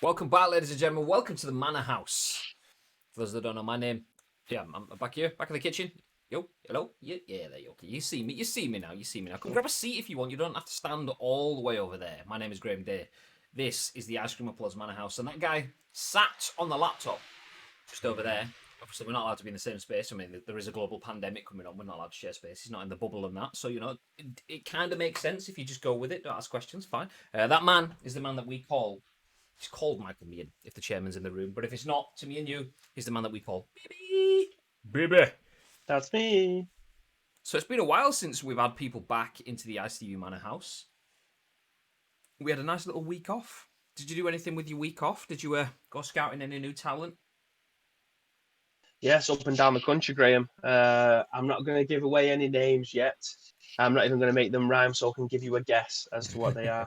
Welcome back, ladies and gentlemen. Welcome to the Manor House. For those that don't know my name, I'm back here, back in the kitchen. Yo, hello, yeah, there you go. You see me now. Come grab a seat if you want. You don't have to stand all the way over there. My name is Graham Day. This is the Ice Cream Applause Manor House, and that guy sat on the laptop just over there. Obviously, we're not allowed to be in the same space. I mean, there is a global pandemic coming on. We're not allowed to share space. He's not in the bubble and that. So, it kind of makes sense if you just go with it. Don't ask questions. Fine. That man is the man that we call. He's called Michael Meehan if the chairman's in the room. But if it's not, to me and you, he's the man that we call Baby. That's me. So it's been a while since we've had people back into the ICU Manor House. We had a nice little week off. Did you do anything with your week off? Did you go scouting any new talent? Yes, up and down the country, Graham. I'm not going to give away any names yet. I'm not even going to make them rhyme, so I can give you a guess as to what they are.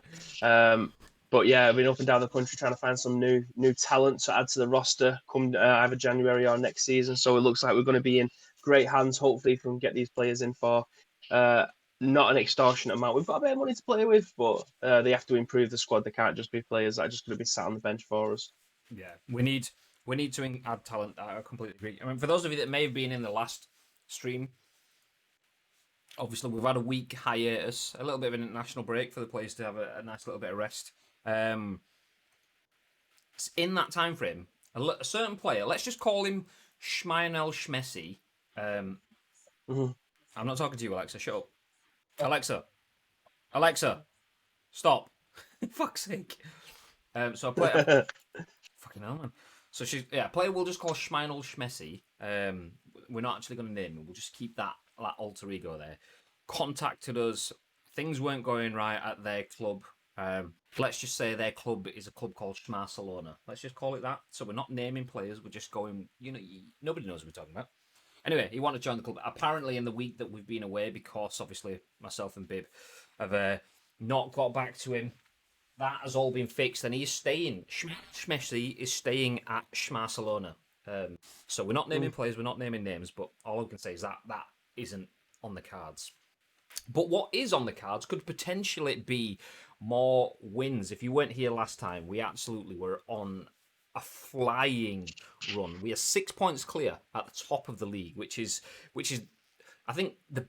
But yeah, I've been up and down the country trying to find some new talent to add to the roster come either January or next season. So it looks like we're going to be in great hands. Hopefully, if we can get these players in for not an extortionate amount. We've got a bit of money to play with, but they have to improve the squad. They can't just be players that are just going to be sat on the bench for us. Yeah, we need to add talent. I completely agree. I mean, for those of you that may have been in the last stream, obviously we've had a week hiatus, a little bit of an international break for the players to have a nice little bit of rest. In that time frame, a certain player, let's just call him Schmeinel Schmessi. I'm not talking to you, Alexa. Shut up. Alexa, stop. Fuck's sake. So a player. Fucking hell, man. So a player we'll just call Schmeinel Schmessi. We're not actually going to name him. We'll just keep that alter ego there. Contacted us. Things weren't going right at their club. Let's just say their club is a club called Schmarcelona. Let's just call it that. So we're not naming players. We're just going, nobody knows what we're talking about. Anyway, he wanted to join the club. Apparently, in the week that we've been away, because obviously myself and Bib have not got back to him, that has all been fixed, and he is staying. Schmessi is staying at Schmarcelona. So we're not naming players, we're not naming names, but all I can say is that isn't on the cards. But what is on the cards could potentially be more wins. If you weren't here last time, we absolutely were on a flying run. We are 6 points clear at the top of the league, which is I think the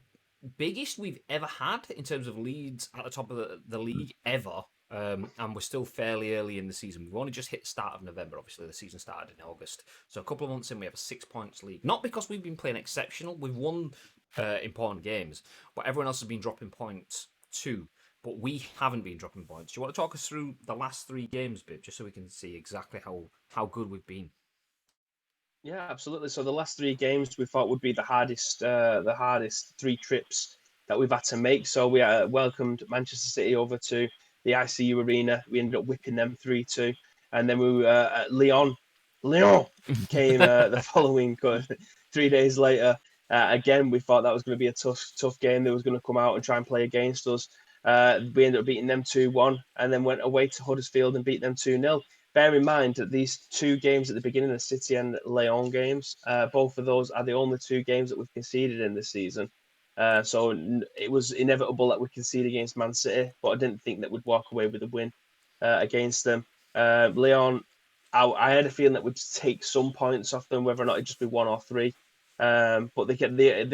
biggest we've ever had in terms of leads at the top of the league ever. And we're still fairly early in the season. We've only just hit the start of November. Obviously, the season started in August. So a couple of months in, we have a 6 points lead. Not because we've been playing exceptional. We've won important games. But everyone else has been dropping points too. But we haven't been dropping points. Do you want to talk us through the last 3 games, Bib, just so we can see exactly how good we've been? Yeah, absolutely. So the last 3 games we thought would be the hardest 3 trips that we've had to make. So we welcomed Manchester City over to the ICU arena. We ended up whipping them 3-2, and then we were at Lyon came the following 3 days later. Again, we thought that was going to be a tough game. They was going to come out and try and play against us. We ended up beating them 2-1, and then went away to Huddersfield and beat them 2-0. Bear in mind that these 2 games at the beginning, the City and Lyon games, both of those are the only 2 games that we've conceded in this season. So it was inevitable that we concede against Man City, but I didn't think that we'd walk away with a win against them. Lyon, I had a feeling that we'd take some points off them, whether or not it'd just be 1 or 3. But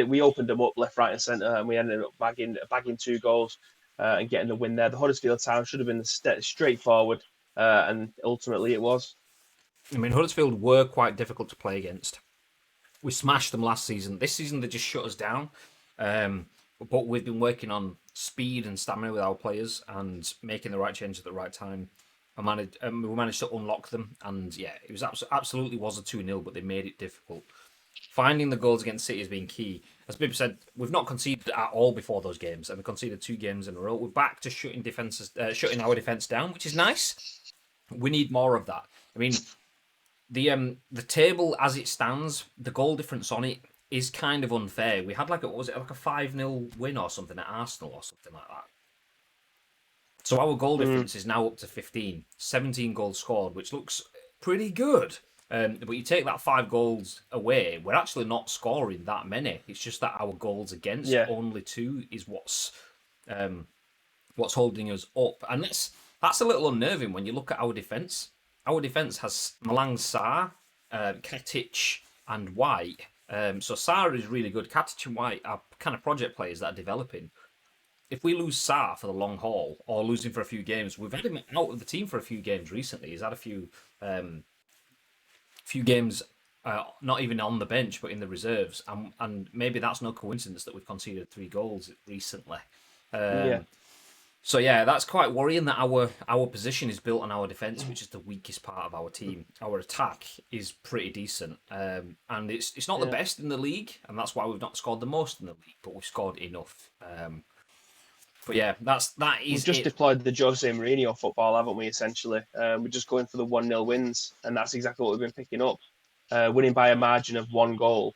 we opened them up left, right, and centre, and we ended up bagging 2 goals and getting the win there. The Huddersfield town should have been straightforward, and ultimately it was. I mean, Huddersfield were quite difficult to play against. We smashed them last season. This season, they just shut us down. But we've been working on speed and stamina with our players and making the right changes at the right time. We managed to unlock them, and yeah, it was absolutely was a 2-0, but they made it difficult. Finding the goals against City has been key. As Bib said, we've not conceded at all before those games, and we conceded 2 games in a row. We're back to shutting our defence down, which is nice. We need more of that. I mean, the table as it stands, the goal difference on it is kind of unfair. We had a 5-0 win or something at Arsenal or something like that. So our goal difference is now up to 15, 17 goals scored, which looks pretty good. But you take that 5 goals away, we're actually not scoring that many. It's just that our goals against only 2 is what's holding us up, and that's a little unnerving when you look at our defence. our defence has Malang Sarr, Katic, and White. So Sarr is really good. Katic and White are kind of project players that are developing. If we lose Sarr for the long haul or lose him for a few games, we've had him out of the team for a few games recently. He's had a few games, not even on the bench, but in the reserves, and maybe that's no coincidence that we've conceded 3 goals recently. Yeah. So yeah, that's quite worrying that our position is built on our defence, which is the weakest part of our team. Our attack is pretty decent, and it's not the Yeah. best in the league, and that's why we've not scored the most in the league, but we've scored enough. But yeah, that We've is just it. deployed the Jose Mourinho football, haven't we? Essentially, we're just going for the 1-0 wins, and that's exactly what we've been picking up. Winning by a margin of 1 goal.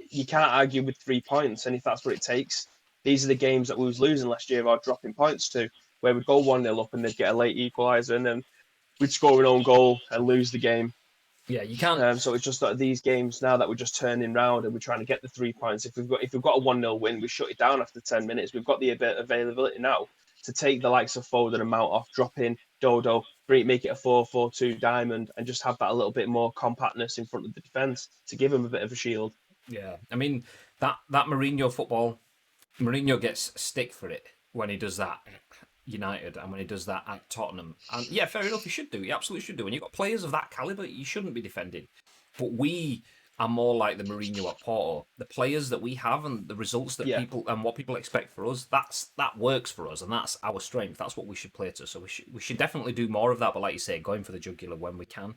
You can't argue with 3 points, and if that's what it takes, these are the games that we was losing last year or dropping points to, where we'd go 1-0 up and they'd get a late equaliser, and then we'd score an own goal and lose the game. Yeah, you can't. So it's just that these games now that we're just turning round and we're trying to get the 3 points. If we've got a 1-0 win, we shut it down after 10 minutes. We've got the availability now to take the likes of Foden and Mount off, drop in Dodo, make it a 4-4-2 diamond, and just have that a little bit more compactness in front of the defence to give them a bit of a shield. Yeah, I mean that Mourinho football, Mourinho gets stick for it when he does that at United and when he does that at Tottenham. And yeah, fair enough, he should do. He absolutely should do. When you've got players of that caliber, you shouldn't be defending. But we are more like the Mourinho at Porto. The players that we have and the results that Yeah. people and what people expect for us, that works for us, and that's our strength. That's what we should play to. So we should definitely do more of that. But like you say, going for the jugular when we can.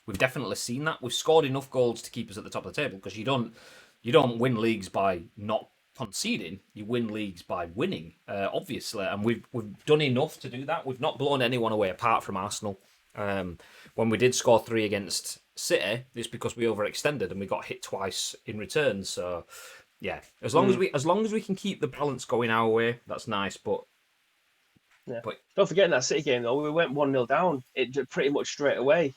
We've definitely seen that. We've scored enough goals to keep us at the top of the table because you don't win leagues by not conceding. You win leagues by winning, obviously, and we've done enough to do that. We've not blown anyone away apart from Arsenal. When we did score 3 against City, it's because we overextended and we got hit twice in return. So yeah, as long as we can keep the balance going our way, that's nice. But Yeah. Don't forget in that City game though, we went 1-0 down. It pretty much straight away.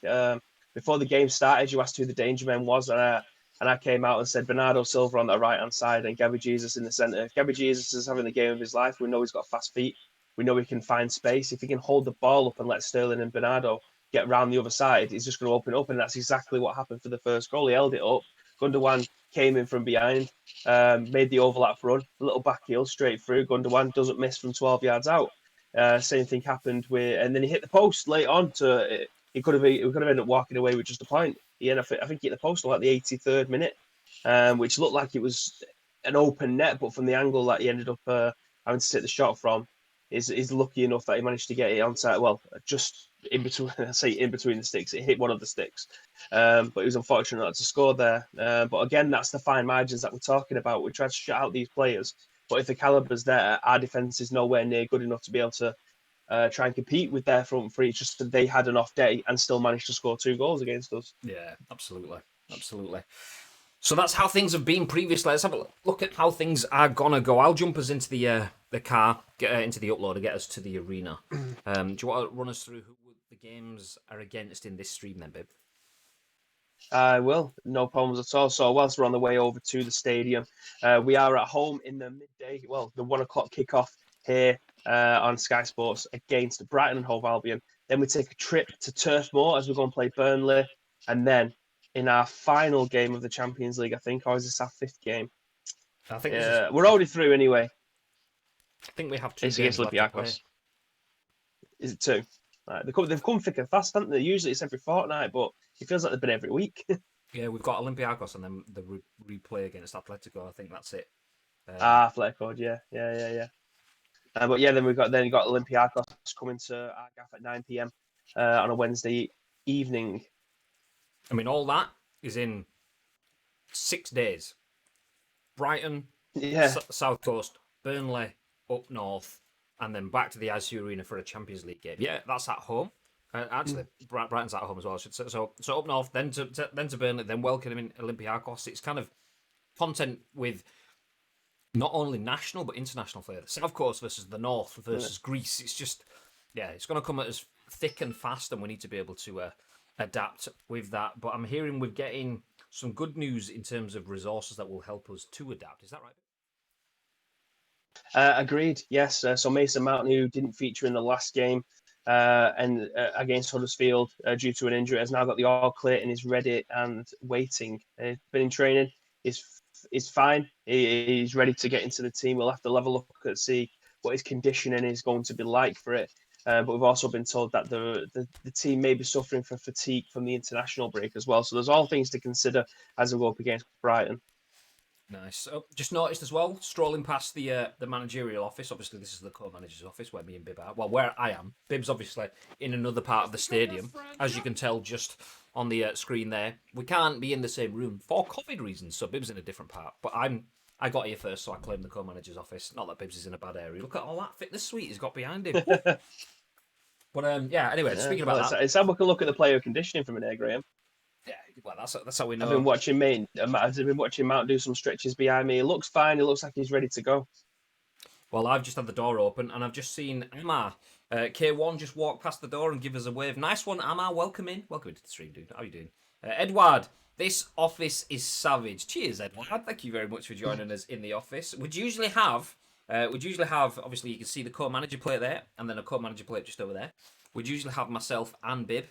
Before the game started, you asked who the danger man was, and I came out and said Bernardo Silva on the right hand side and Gabby Jesus in the centre. Gabby Jesus is having the game of his life. We know he's got fast feet. We know he can find space. If he can hold the ball up and let Sterling and Bernardo get around the other side, he's just going to open up, and that's exactly what happened for the first goal. He held it up. Gundogan came in from behind, made the overlap run, a little back heel straight through. Gundogan doesn't miss from 12 yards out. Same thing happened and then he hit the post late on. We could have ended up walking away with just a point. I think he hit the post on like the 83rd minute, which looked like it was an open net, but from the angle that he ended up having to take the shot from, is lucky enough that he managed to get it onside. Well, just in between, I say in between the sticks, it hit one of the sticks, but he was unfortunate not to score there. But again, that's the fine margins that we're talking about. We try to shut out these players. But if the caliber's there, our defence is nowhere near good enough to be able to try and compete with their front three. It's just that they had an off day and still managed to score 2 goals against us. yeah, absolutely. So that's how things have been previously. Let's have a look at how things are gonna go. I'll jump us into the car, get into the upload, and get us to the arena. Do you want to run us through who the games are against in this stream, then, babe? I will, no problems at all. So whilst we're on the way over to the stadium, we are at home in the midday, the 1 o'clock kickoff here on Sky Sports against Brighton and Hove Albion. Then we take a trip to Turf Moor as we go and play Burnley, and then in our final game of the Champions League, I think, or is this our 5th game? I think we're already through anyway. I think we have 2 It's games against left to play. Olympiacos. Is it 2? Right. They've come thick and fast, haven't they? Usually it's every fortnight, but it feels like they've been every week. Yeah, we've got Olympiacos and then the replay against Atletico. I think that's it. Flare code, yeah. But yeah, then you got Olympiacos coming to our gaff at 9 p.m. On a Wednesday evening. I mean, all that is in 6 days. Brighton, Yeah, South Coast, Burnley, up north, and then back to the ICU Arena for a Champions League game. Yeah, that's at home. Actually, Brighton's at home as well, I should say. So up north, then to Burnley, then welcoming Olympiacos. It's kind of content with not only national but international flavour. South Coast versus the North versus Greece. It's just, it's going to come at us thick and fast, and we need to be able to adapt with that. But I'm hearing we're getting some good news in terms of resources that will help us to adapt. Is that right? agreed. Yes. So Mason Mount, who didn't feature in the last game, and against Huddersfield due to an injury. Has now got the all clear and is ready and waiting. Been in training. Is fine. He's ready to get into the team. We'll have to level look at see what his conditioning is going to be like for it. But we've also been told that the team may be suffering from fatigue from the international break as well. So there's all things to consider as we go up against Brighton. Nice. Oh, just noticed as well, strolling past the managerial office. Obviously, this is the co-manager's office where me and Bib are. Well, where I am. Bib's obviously in another part of the stadium, as you can tell just on the screen there. We can't be in the same room for COVID reasons, so Bib's in a different part. But I got here first, so I claimed the co-manager's office. Not that Bib's is in a bad area. Look at all that fitness suite he's got behind him. But yeah. Anyway, speaking about that, it's how we can look at the player conditioning from an air, Graham. yeah. Well, that's how we know. I've been watching Mount do some stretches behind me. He looks fine. He looks like he's ready to go. Well, I've just had the door open and I've just seen Amar, K1, just walk past the door and give us a wave. Nice one, Amar. Welcome in. Welcome into the stream, dude. How are you doing? Edward, this office is savage. Cheers, Edward. Thank you very much for joining us in the office. We'd usually have, obviously, you can see the co-manager plate there and then a co-manager plate just over there. We'd usually have myself and Bib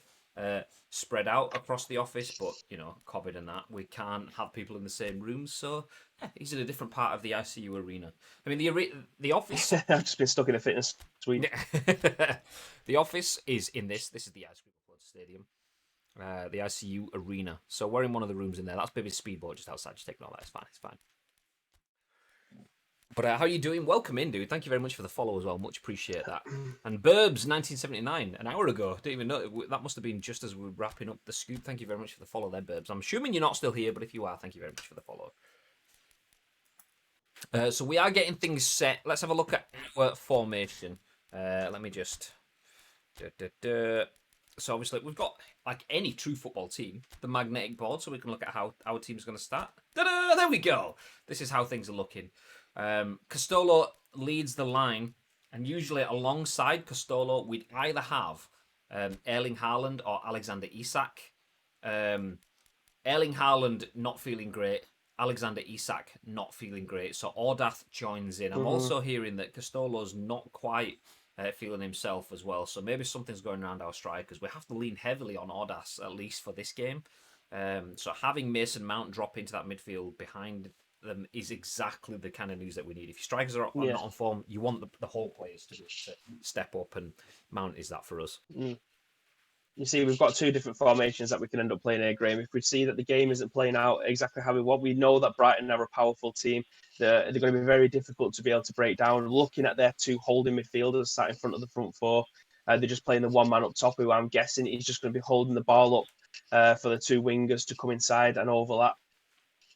spread out across the office, but, you know, COVID and that, we can't have people in the same rooms, so yeah, he's in a different part of the ICU arena. I mean, the office... I've just been stuck in a fitness suite. The office is in this. This is the Ice Cream Club Stadium, the ICU arena. So we're in one of the rooms in there. That's Bibby's speedboat just outside. Just taking all that. It's fine. It's fine. But how are you doing? Welcome in, dude. Thank you very much for the follow as well. Much appreciate that. And Burbs, 1979, an hour ago. Didn't even know. That must have been just as we were wrapping up the scoop. Thank you very much for the follow there, Burbs. I'm assuming you're not still here, but if you are, thank you very much for the follow. So we are getting things set. Let's have a look at our formation. Let me just... So obviously we've got, like any true football team, the magnetic board, so we can look at how our team's going to start. Ta-da! There we go. This is how things are looking. Castolo leads the line, and usually alongside Castolo, we'd either have Erling Haaland or Alexander Isak. Erling Haaland not feeling great. Alexander Isak not feeling great. So Ordath joins in. I'm also hearing that Castolo's not quite feeling himself as well. So maybe something's going around our strikers. We have to lean heavily on Ordath, at least for this game. So having Mason Mount drop into that midfield behind them is exactly the kind of news that we need. If your strikers are not on form, you want the whole players to step up, and Mount is that for us. You see, we've got two different formations that we can end up playing here, Graham. If we see that the game isn't playing out exactly how we want, we know that Brighton are a powerful team. They're going to be very difficult to be able to break down. Looking at their two holding midfielders sat in front of the front four, they're just playing the one man up top, who I'm guessing is just going to be holding the ball up for the two wingers to come inside and overlap.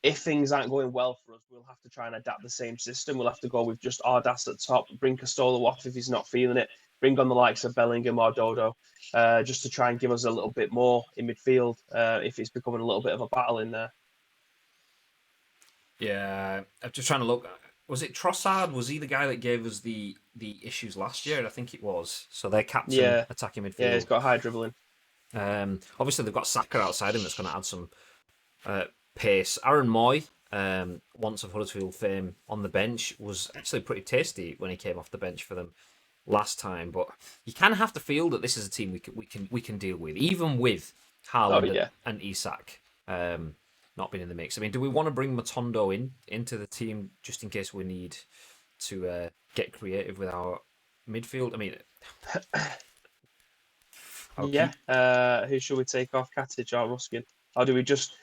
If things aren't going well for us, we'll have to try and adapt the same system. We'll have to go with just Ardas at top, bring Castolo off if he's not feeling it, bring on the likes of Bellingham or Dodo, just to try and give us a little bit more in midfield if it's becoming a little bit of a battle in there. Yeah, I'm just trying to look. Was it Trossard? Was he the guy that gave us the issues last year? I think it was. So their captain attacking midfield. Yeah, he's got high dribbling. Obviously, they've got Saka outside him that's going to add some pace. Aaron Moy, once of Huddersfield fame, on the bench, was actually pretty tasty when he came off the bench for them last time. But you kind of have to feel that this is a team we can deal with, even with Haaland and Isak not being in the mix. I mean, do we want to bring Matondo into the team just in case we need to get creative with our midfield? I mean, who should we take off, Katic or Ruskin? Or do we just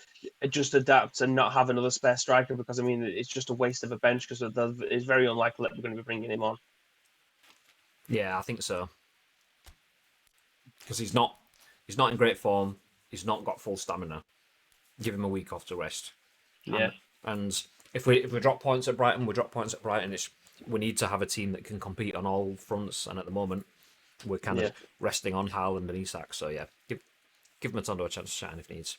adapt and not have another spare striker? Because, I mean, it's just a waste of a bench because it's very unlikely that we're going to be bringing him on. Yeah, I think so. Because he's not in great form. He's not got full stamina. Give him a week off to rest. Yeah. And if we drop points at Brighton, we drop points at Brighton. We need to have a team that can compete on all fronts. And at the moment, we're kind of resting on Haaland and Isak. So yeah, give Matondo a chance to shine if needs.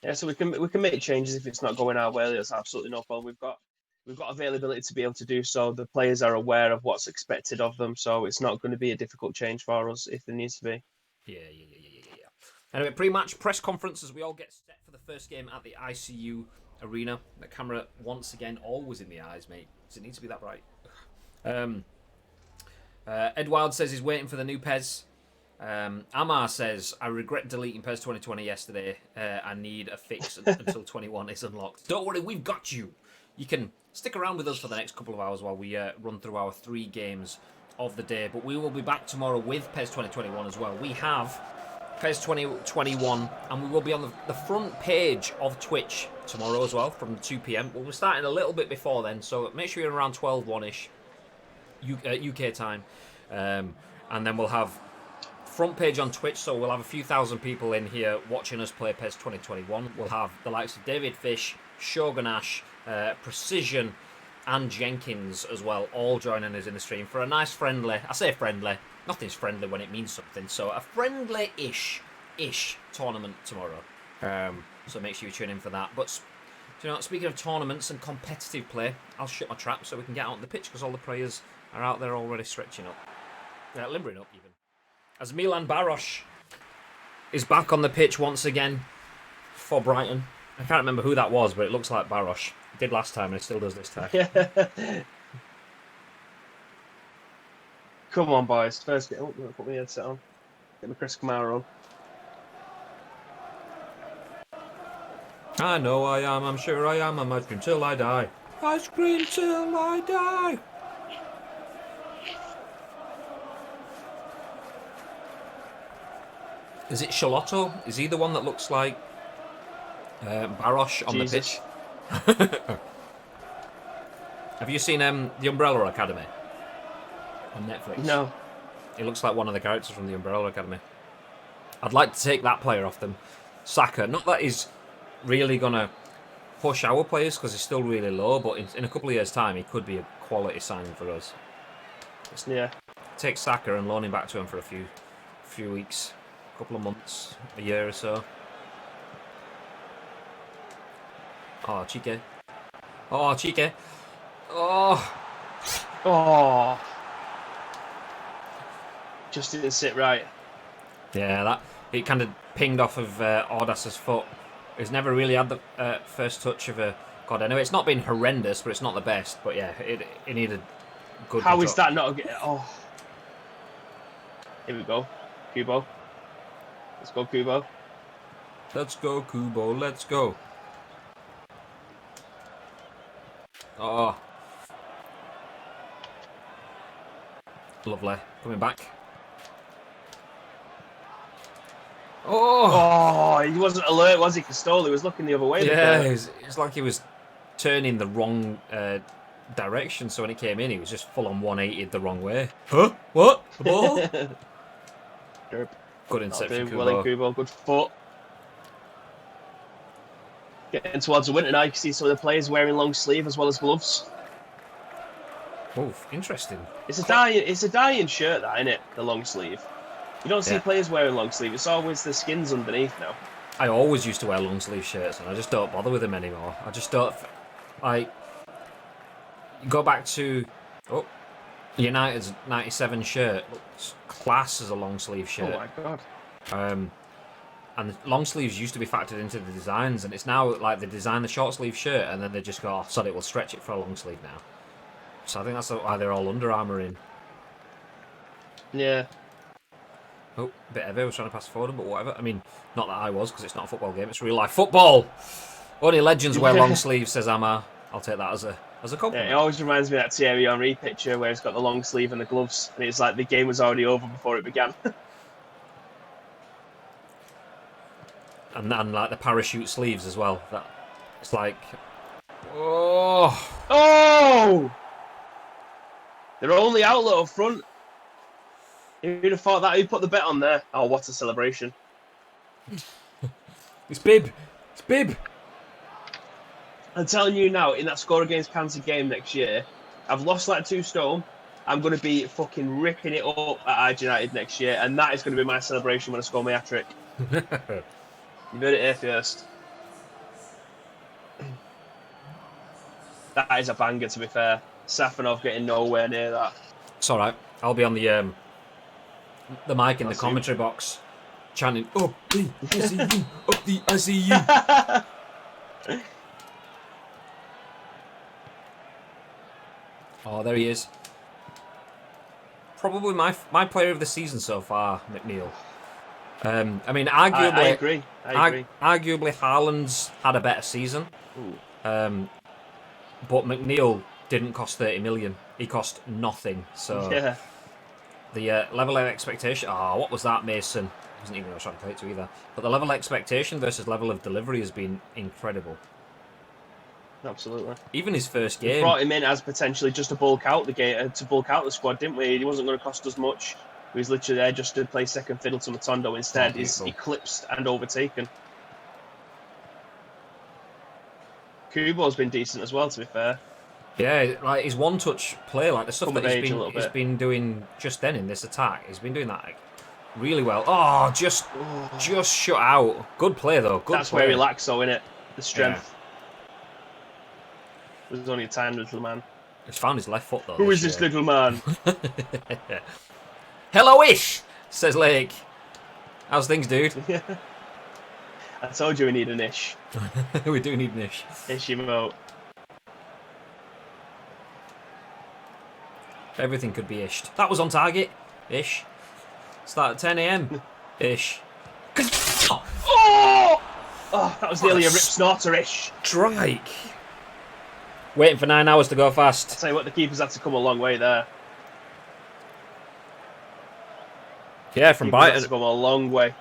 Yeah, so we can make changes if it's not going our way. That's absolutely no problem. We've got availability to be able to do so. The players are aware of what's expected of them, so it's not going to be a difficult change for us if there needs to be. Yeah. Anyway, pre-match press conference as we all get set for the first game at the ICU arena. The camera once again always in the eyes, mate. Does it need to be that bright? Ed Wild says he's waiting for the new PES. Amar says, I regret deleting PES 2020 yesterday. I need a fix until 21 is unlocked. Don't worry, we've got you. You can stick around with us for the next couple of hours while we run through our 3 games of the day. But we will be back tomorrow with PES 2021 as well. We have PES 2021, and we will be on the front page of Twitch tomorrow as well from 2 p.m. We'll be starting a little bit before then, so make sure you're around 12:1ish UK time. And then we'll have front page on Twitch, so we'll have a few thousand people in here watching us play PES 2021. We'll have the likes of David Fish, Shogun Ash, Precision, and Jenkins as well, all joining us in the stream for a nice friendly, I say friendly, nothing's friendly when it means something, so a friendly-ish tournament tomorrow. So make sure you tune in for that. But, you know, speaking of tournaments and competitive play, I'll shut my trap so we can get out on the pitch because all the players are out there already stretching up. Limbering up, even. As Milan Baros is back on the pitch once again for Brighton. I can't remember who that was, but it looks like Baros. It did last time and it still does this time. Come on, boys. First, put my headset on. Get my Chris Kamara on. I know I am, I'm sure I am, I'm ice cream till I die. Ice cream till I die. Is it Charlotto? Is he the one that looks like Baros on Jesus. the pitch? Have you seen The Umbrella Academy on Netflix? No. He looks like one of the characters from The Umbrella Academy. I'd like to take that player off them. Saka. Not that he's really going to push our players because he's still really low, but in a couple of years' time, he could be a quality signing for us. Yeah. Take Saka and loan him back to him for a few weeks, a couple of months, a year or so. Oh, Chique. Oh, Chique. Oh. Oh. Just didn't sit right. Yeah, it kind of pinged off of Ordas's foot. He's never really had the first touch of a... God, I know it's not been horrendous, but it's not the best. But yeah, it needed good... How is that not... Oh. Here we go. Kubo. Let's go, Kubo. Let's go, Kubo. Let's go. Oh. Lovely. Coming back. Oh, he wasn't alert, was he? Castoli was looking the other way. Yeah, it's like he was turning the wrong direction. So when he came in, he was just full on 180'd the wrong way. Huh? What? The ball? Derp. Good interception, Kubo. Well in Kubo, good foot. Getting towards the winter now, you can see some of the players wearing long sleeve as well as gloves. Oh, interesting. It's a dying shirt, that, isn't it? The long sleeve. You don't see players wearing long sleeve. It's always the skins underneath now. I always used to wear long sleeve shirts, and I just don't bother with them anymore. I just don't. Like, go back to United's '97 shirt. Looks class as a long sleeve shirt. Oh my god. And long sleeves used to be factored into the designs, and it's now like they design the short sleeve shirt, and then they just go, "Oh, sorry, we'll stretch it for a long sleeve now." So I think that's why they're all Under Armour in. Yeah. Oh, a bit heavy. I was trying to pass forward, but whatever. I mean, not that I was, because it's not a football game. It's real life football. Only legends wear long sleeves, says Amar. I'll take that as a compliment. Yeah, it always reminds me of that Thierry Henry picture where he's got the long sleeve and the gloves, and it's like the game was already over before it began. and like the parachute sleeves as well. That it's like, oh! They're only outlet up front. Who'd have thought that? Who put the bet on there? Oh, what a celebration. It's Bib. It's Bib. I'm telling you now, in that score against Kansas game next year, I've lost like 2 stone. I'm going to be fucking ripping it up at Ige United next year, and that is going to be my celebration when I score my hat-trick. You heard it here first. That is a banger, to be fair. Safanov getting nowhere near that. It's all right. I'll be on the mic in the commentary box, chanting "Up the ICU, up the ICU." Oh, there he is. probably my player of the season so far, McNeil. I mean, I arguably, agree. I agree. Arguably, Haaland's had a better season. But McNeil didn't cost 30 million. He cost nothing. So Yeah. the level of expectation. Oh, what was that, Mason? Wasn't even what I was trying to play it to either. But the level of expectation versus level of delivery has been incredible. Absolutely. Even his first We game. brought him in as potentially just to bulk out the game, to bulk out the squad, didn't we? He wasn't going to cost us much. He was literally there just to play second fiddle to Matondo. Instead, he's eclipsed and overtaken. Kubo's been decent as well, to be fair. Yeah, like his one-touch play, like the stuff that he's been doing just then in this attack, he's been doing that like, really well. Oh, just shut out. Good play though. Good. That's play. where he lacks, though, innit? The strength. Yeah. There's only a tiny little man. He's found his left foot though. Who is this little man? Hello-ish, says Lake. How's things, dude? I told you we need an ish. We do need an ish. Ish emote. Everything could be ished. That was on target. Ish. Start at 10 a.m. Ish. Oh! Oh, that was nearly a rip snorter-ish. Strike. Waiting for 9 hours to go fast. I'll tell you what, the keepers had to come a long way there. Yeah, from Brighton. Had to come a long way.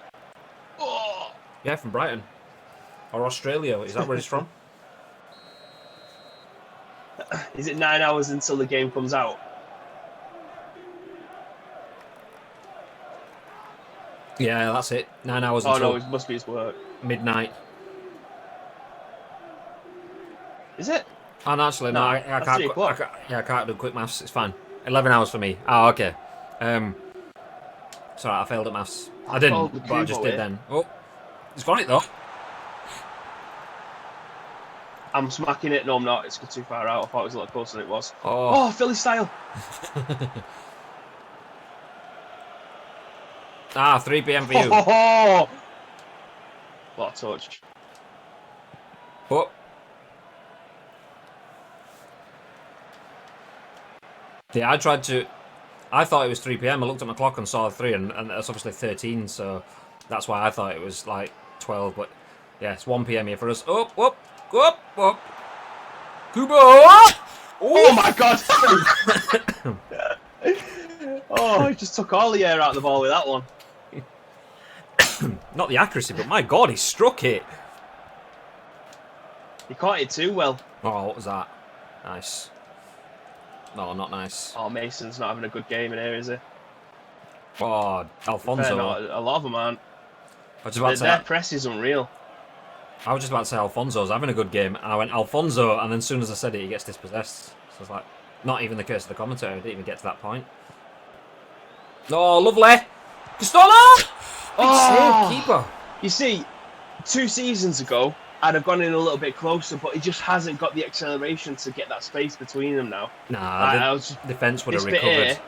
Oh! Yeah, from Brighton. Or Australia. Is that where he's from? Is it 9 hours until the game comes out? Yeah, that's it. 9 hours until... until... Oh, no, it must be his work. Midnight. Is it? Oh, no, actually, no, I can't do quick maths. It's fine. 11 hours for me. Oh, okay. Sorry, I failed at maths. I didn't, but I just did then. Oh, he's got it, though. I'm smacking it. No, I'm not. It's too far out. I thought it was a lot closer than it was. Oh, Philly style. 3 p.m. for you. What a touch. But yeah, I thought it was 3 p.m. I looked at my clock and saw 3, and that's obviously 13, so that's why I thought it was like 12. But yeah, it's 1 p.m. here for us. Up, up, go up, up. Kubo! Oh my god! Oh, he just took all the air out of the ball with that one. Not the accuracy, but my god, he struck it. He caught it too well. Oh, what was that? Nice. No, not nice. Oh, Mason's not having a good game in here, is he? Oh, Alfonso. A lot of them aren't. Their press is unreal. I was just about to say Alfonso's having a good game, and I went Alfonso, and then as soon as I said it, he gets dispossessed. So it's like, not even the curse of the commentator. I didn't even get to that point. Oh, lovely. Castola! Save, keeper. You see, 2 seasons ago, I'd have gone in a little bit closer, but he just hasn't got the acceleration to get that space between them now. Nah, the defence would have recovered.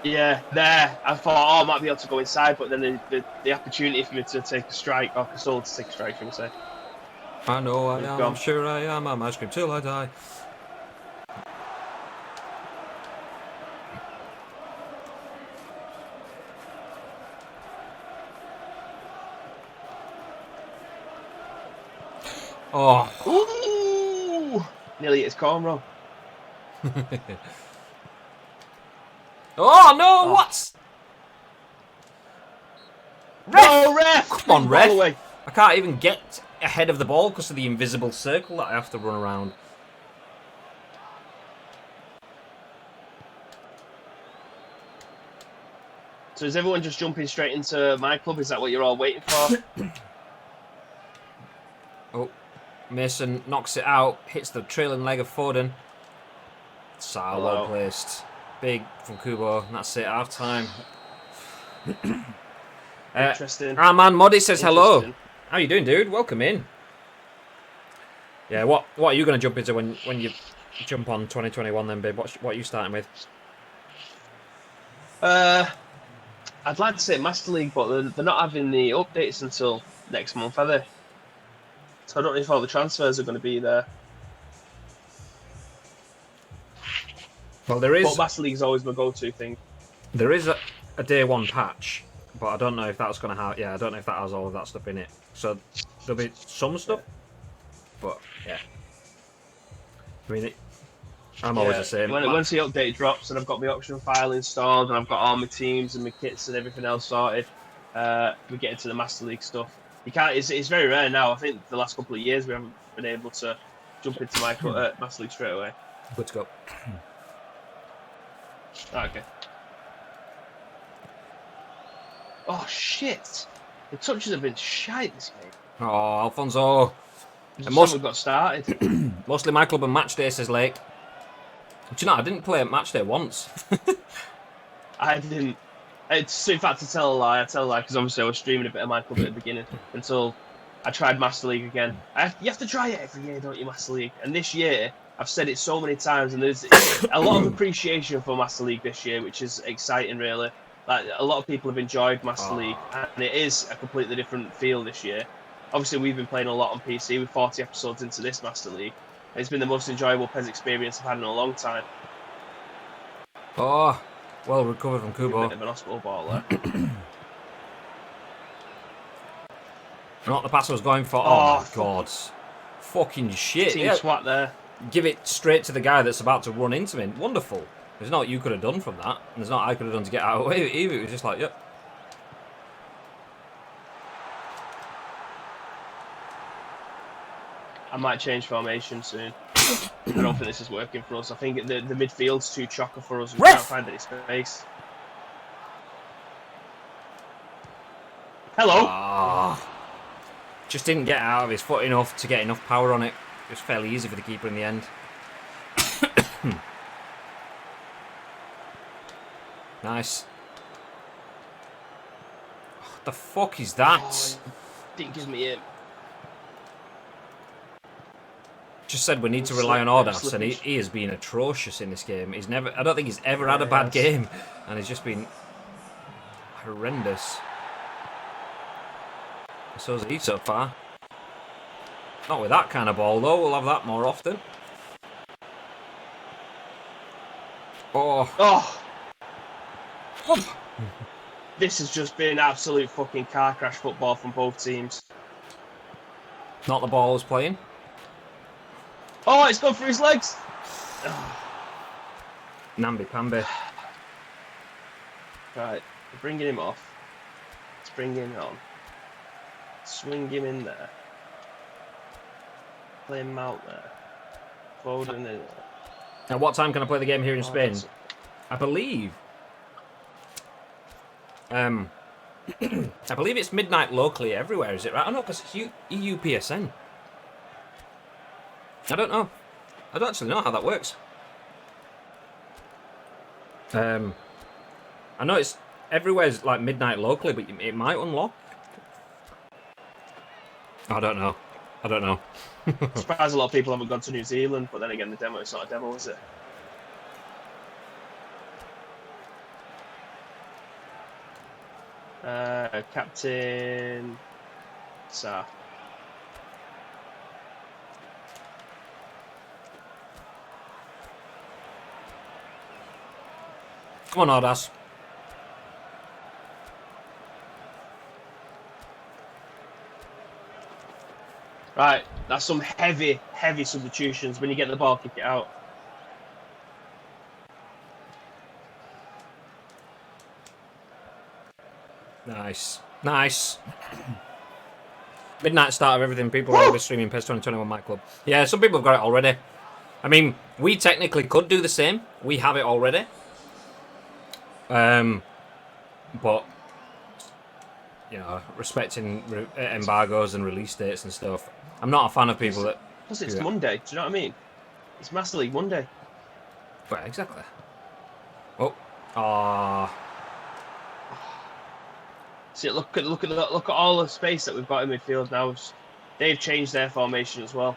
Yeah, there. I thought, I might be able to go inside, but then the opportunity for me to take a strike, or Castola to take a strike, should we say. I know I am, I'm sure I am, I'm ice cream till I die. Oh. Ooh! Nearly hit his cornrow. Oh no! What? Ref! No, ref! Come on, ref! I can't even get ahead of the ball because of the invisible circle that I have to run around. So is everyone just jumping straight into my club? Is that what you're all waiting for? Oh, Mason knocks it out, hits the trailing leg of Foden. Sal, well placed. Big from Kubo, and that's it, half time. Interesting. Our man Moddy says hello. How you doing, dude? Welcome in. Yeah, what are you going to jump into when you jump on 2021 then, babe? What are you starting with? I'd like to say Master League, but they're not having the updates until next month, are they? So I don't know if all the transfers are going to be there. Well, there is. But Master League is always my go-to thing. There is a day one patch, but I don't know if that's going to have. Yeah, I don't know if that has all of that stuff in it. So there'll be some stuff, but yeah. I mean, I'm always the same. Once the update drops and I've got my option file installed and I've got all my teams and my kits and everything else sorted, we get into the Master League stuff. You can't. It's very rare now. I think the last couple of years we haven't been able to jump into Master League straight away. Good to go. Oh, okay. Oh shit! The touches have been shite this game. Oh, Alfonso. And we've got started. Mostly my club and match day, says Lake. Do you know, I didn't play at match day once. I didn't. It's in fact, I tell a lie because obviously I was streaming a bit of my club at the beginning until I tried Master League again. You have to try it every year, don't you, Master League? And this year, I've said it so many times, and there's a lot of appreciation for Master League this year, which is exciting, really. Like, a lot of people have enjoyed Master League, and it is a completely different feel this year. Obviously, we've been playing a lot on PC with 40 episodes into this Master League. It's been the most enjoyable PES experience I've had in a long time. Oh, well recovered from Kubo. A bit of an hospital ball there. Not the pass I was going for. Oh my god. Fucking shit. Team swat there. Give it straight to the guy that's about to run into me. Wonderful. There's not what you could have done from that. And there's not what I could have done to get out of the way either. It was just like, yep. I might change formation soon. I don't think this is working for us. I think the midfield's too chocker for us. We can't find any space. Hello. Just didn't get out of his foot enough to get enough power on it. It was fairly easy for the keeper in the end. Nice. What the fuck is that? Oh, didn't give me it. Just said we need to rely on Ordas, and he has been atrocious in this game. He's never. I don't think he's ever had a bad game, and he's just been horrendous. So is he so far. Not with that kind of ball though. We'll have that more often. Oh. This has just been absolute fucking car crash football from both teams. Not the ball I was playing. Oh, it's gone through his legs. Namby Pamby. Right, we're bringing him off. Let's bring him on. Swing him in there. Play him out there. Foden in there. Now, what time can I play the game here in Spain? I believe. I believe it's midnight locally everywhere. Is it right? Oh no, because it's EU PSN. I don't know. I don't actually know how that works. I know it's everywhere's like midnight locally, but it might unlock. I don't know. I don't know. I'm surprised a lot of people haven't gone to New Zealand, but then again, the demo, it's not a demo, is it? Captain Sa. Come on, Ordas. Right, that's some heavy substitutions. When you get the ball, kick it out. Nice. Nice. Midnight start of everything. People are always streaming PES2020 on my club. Yeah, some people have got it already. I mean, we technically could do the same. We have it already. But, you know, respecting embargoes and release dates and stuff. I'm not a fan of people that... Plus, it's Monday. Do you know what I mean? It's Master League Monday. Right, exactly. Oh. See, look at all the space that we've got in midfield now. They've changed their formation as well.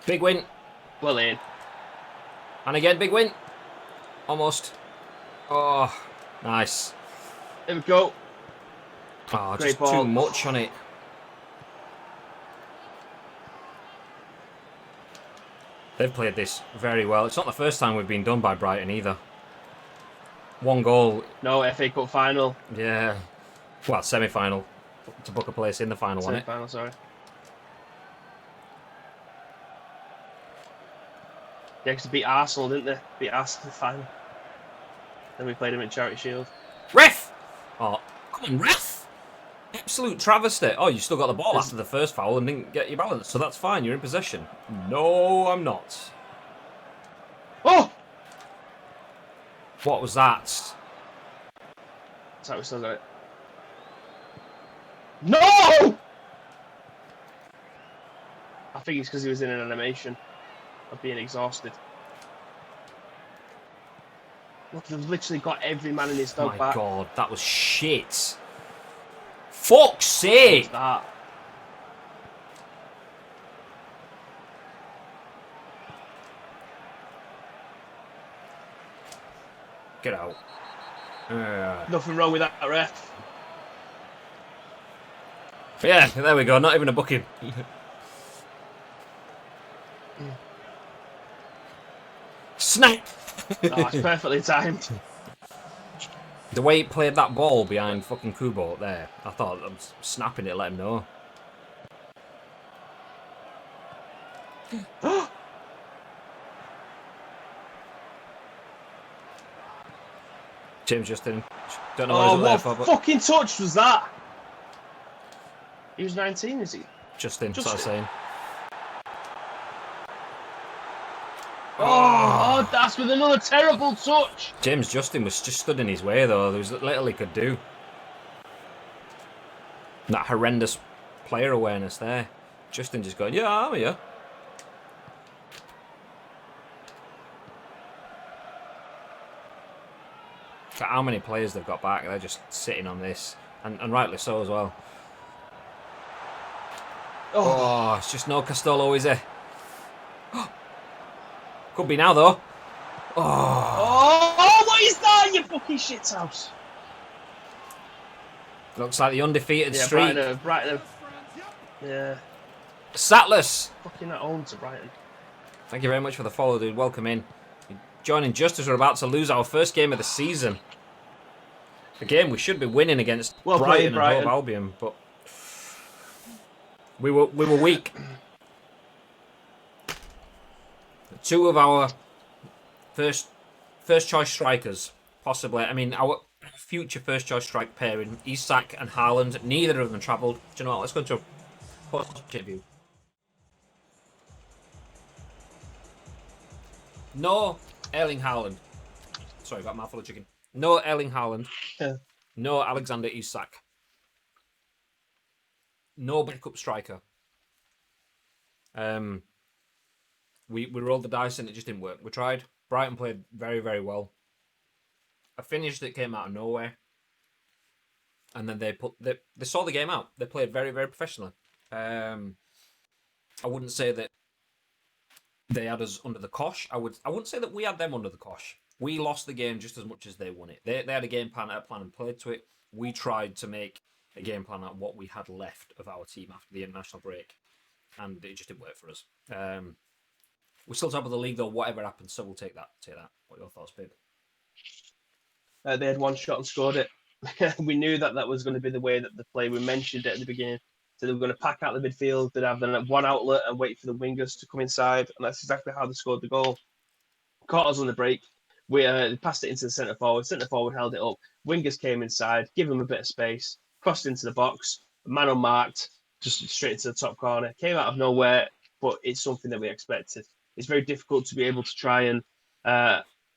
Big win. Well in. And again, big win. Almost. Oh, nice. There we go. Oh, just too much on it. They've played this very well. It's not the first time we've been done by Brighton either. 1 goal. No, FA Cup final. Yeah. Well, semi-final. To book a place in the final, wasn't it? Semi-final, sorry. Yeah, because they beat Arsenal, didn't they? Beat Arsenal in the final. Then we played them in Charity Shield. Ref! Oh, come on, ref! Absolute travesty. Oh, you still got the ball after the first foul and didn't get your balance, so that's fine. You're in possession. No, I'm not. Oh! What was that? Sorry, we still got it. No! I think it's because he was in an animation of being exhausted. Look, they've literally got every man in his dog My back. God, that was shit. Fuck's sake! What's that? Get out. Nothing wrong with that, ref. Yeah, there we go. Not even a booking. Snap! Oh, it's perfectly timed. The way he played that ball behind fucking Kubo up there, I thought I was snapping it, let him know. James Justin. Don't know what he's up there for, but fucking touch was that? He was 19, is he? Justin, that's what I was saying. Oh, that's with another terrible touch. James Justin was just stood in his way, though. There was little he could do. That horrendous player awareness there. Justin just going, yeah, I'm here. But how many players they've got back? They're just sitting on this. And rightly so as well. Oh, it's just no Castolo, is it? Could be now, though. Oh, what is that, you fucking shithouse? Looks like the undefeated streak. Brighton. Yeah. Satless. Fucking at home to Brighton. Thank you very much for the follow, dude. Welcome in. Joining just as we're about to lose our first game of the season. A game we should be winning against Brighton and Hove Albion, but we were weak. 2 of our first choice strikers, possibly. I mean, our future first choice strike pairing, Isak and Haaland. Neither of them travelled. Do you know what? Let's go to a post view. No Erling Haaland. Sorry, got a mouthful of chicken. No Erling Haaland. Yeah. No Alexander Isak. No backup striker. We rolled the dice and it just didn't work. We tried. Brighton played very, very well. A finish that came out of nowhere. And then they saw the game out. They played very, very professionally. I wouldn't say that they had us under the cosh. I wouldn't say that we had them under the cosh. We lost the game just as much as they won it. They had a game plan and played to it. We tried to make a game plan out of what we had left of our team after the international break. And it just didn't work for us. We're still top of the league though, whatever happens, so we'll take that. What are your thoughts, babe? They had one shot and scored it. We knew that was going to be the way that the play. We mentioned it at the beginning. So they were going to pack out the midfield. They'd have then one outlet and wait for the wingers to come inside. And that's exactly how they scored the goal. Caught us on the break. We passed it into the centre forward. Centre forward held it up. Wingers came inside, give them a bit of space, crossed into the box, man unmarked, just straight into the top corner. Came out of nowhere, but it's something that we expected. It's very difficult to be able to try and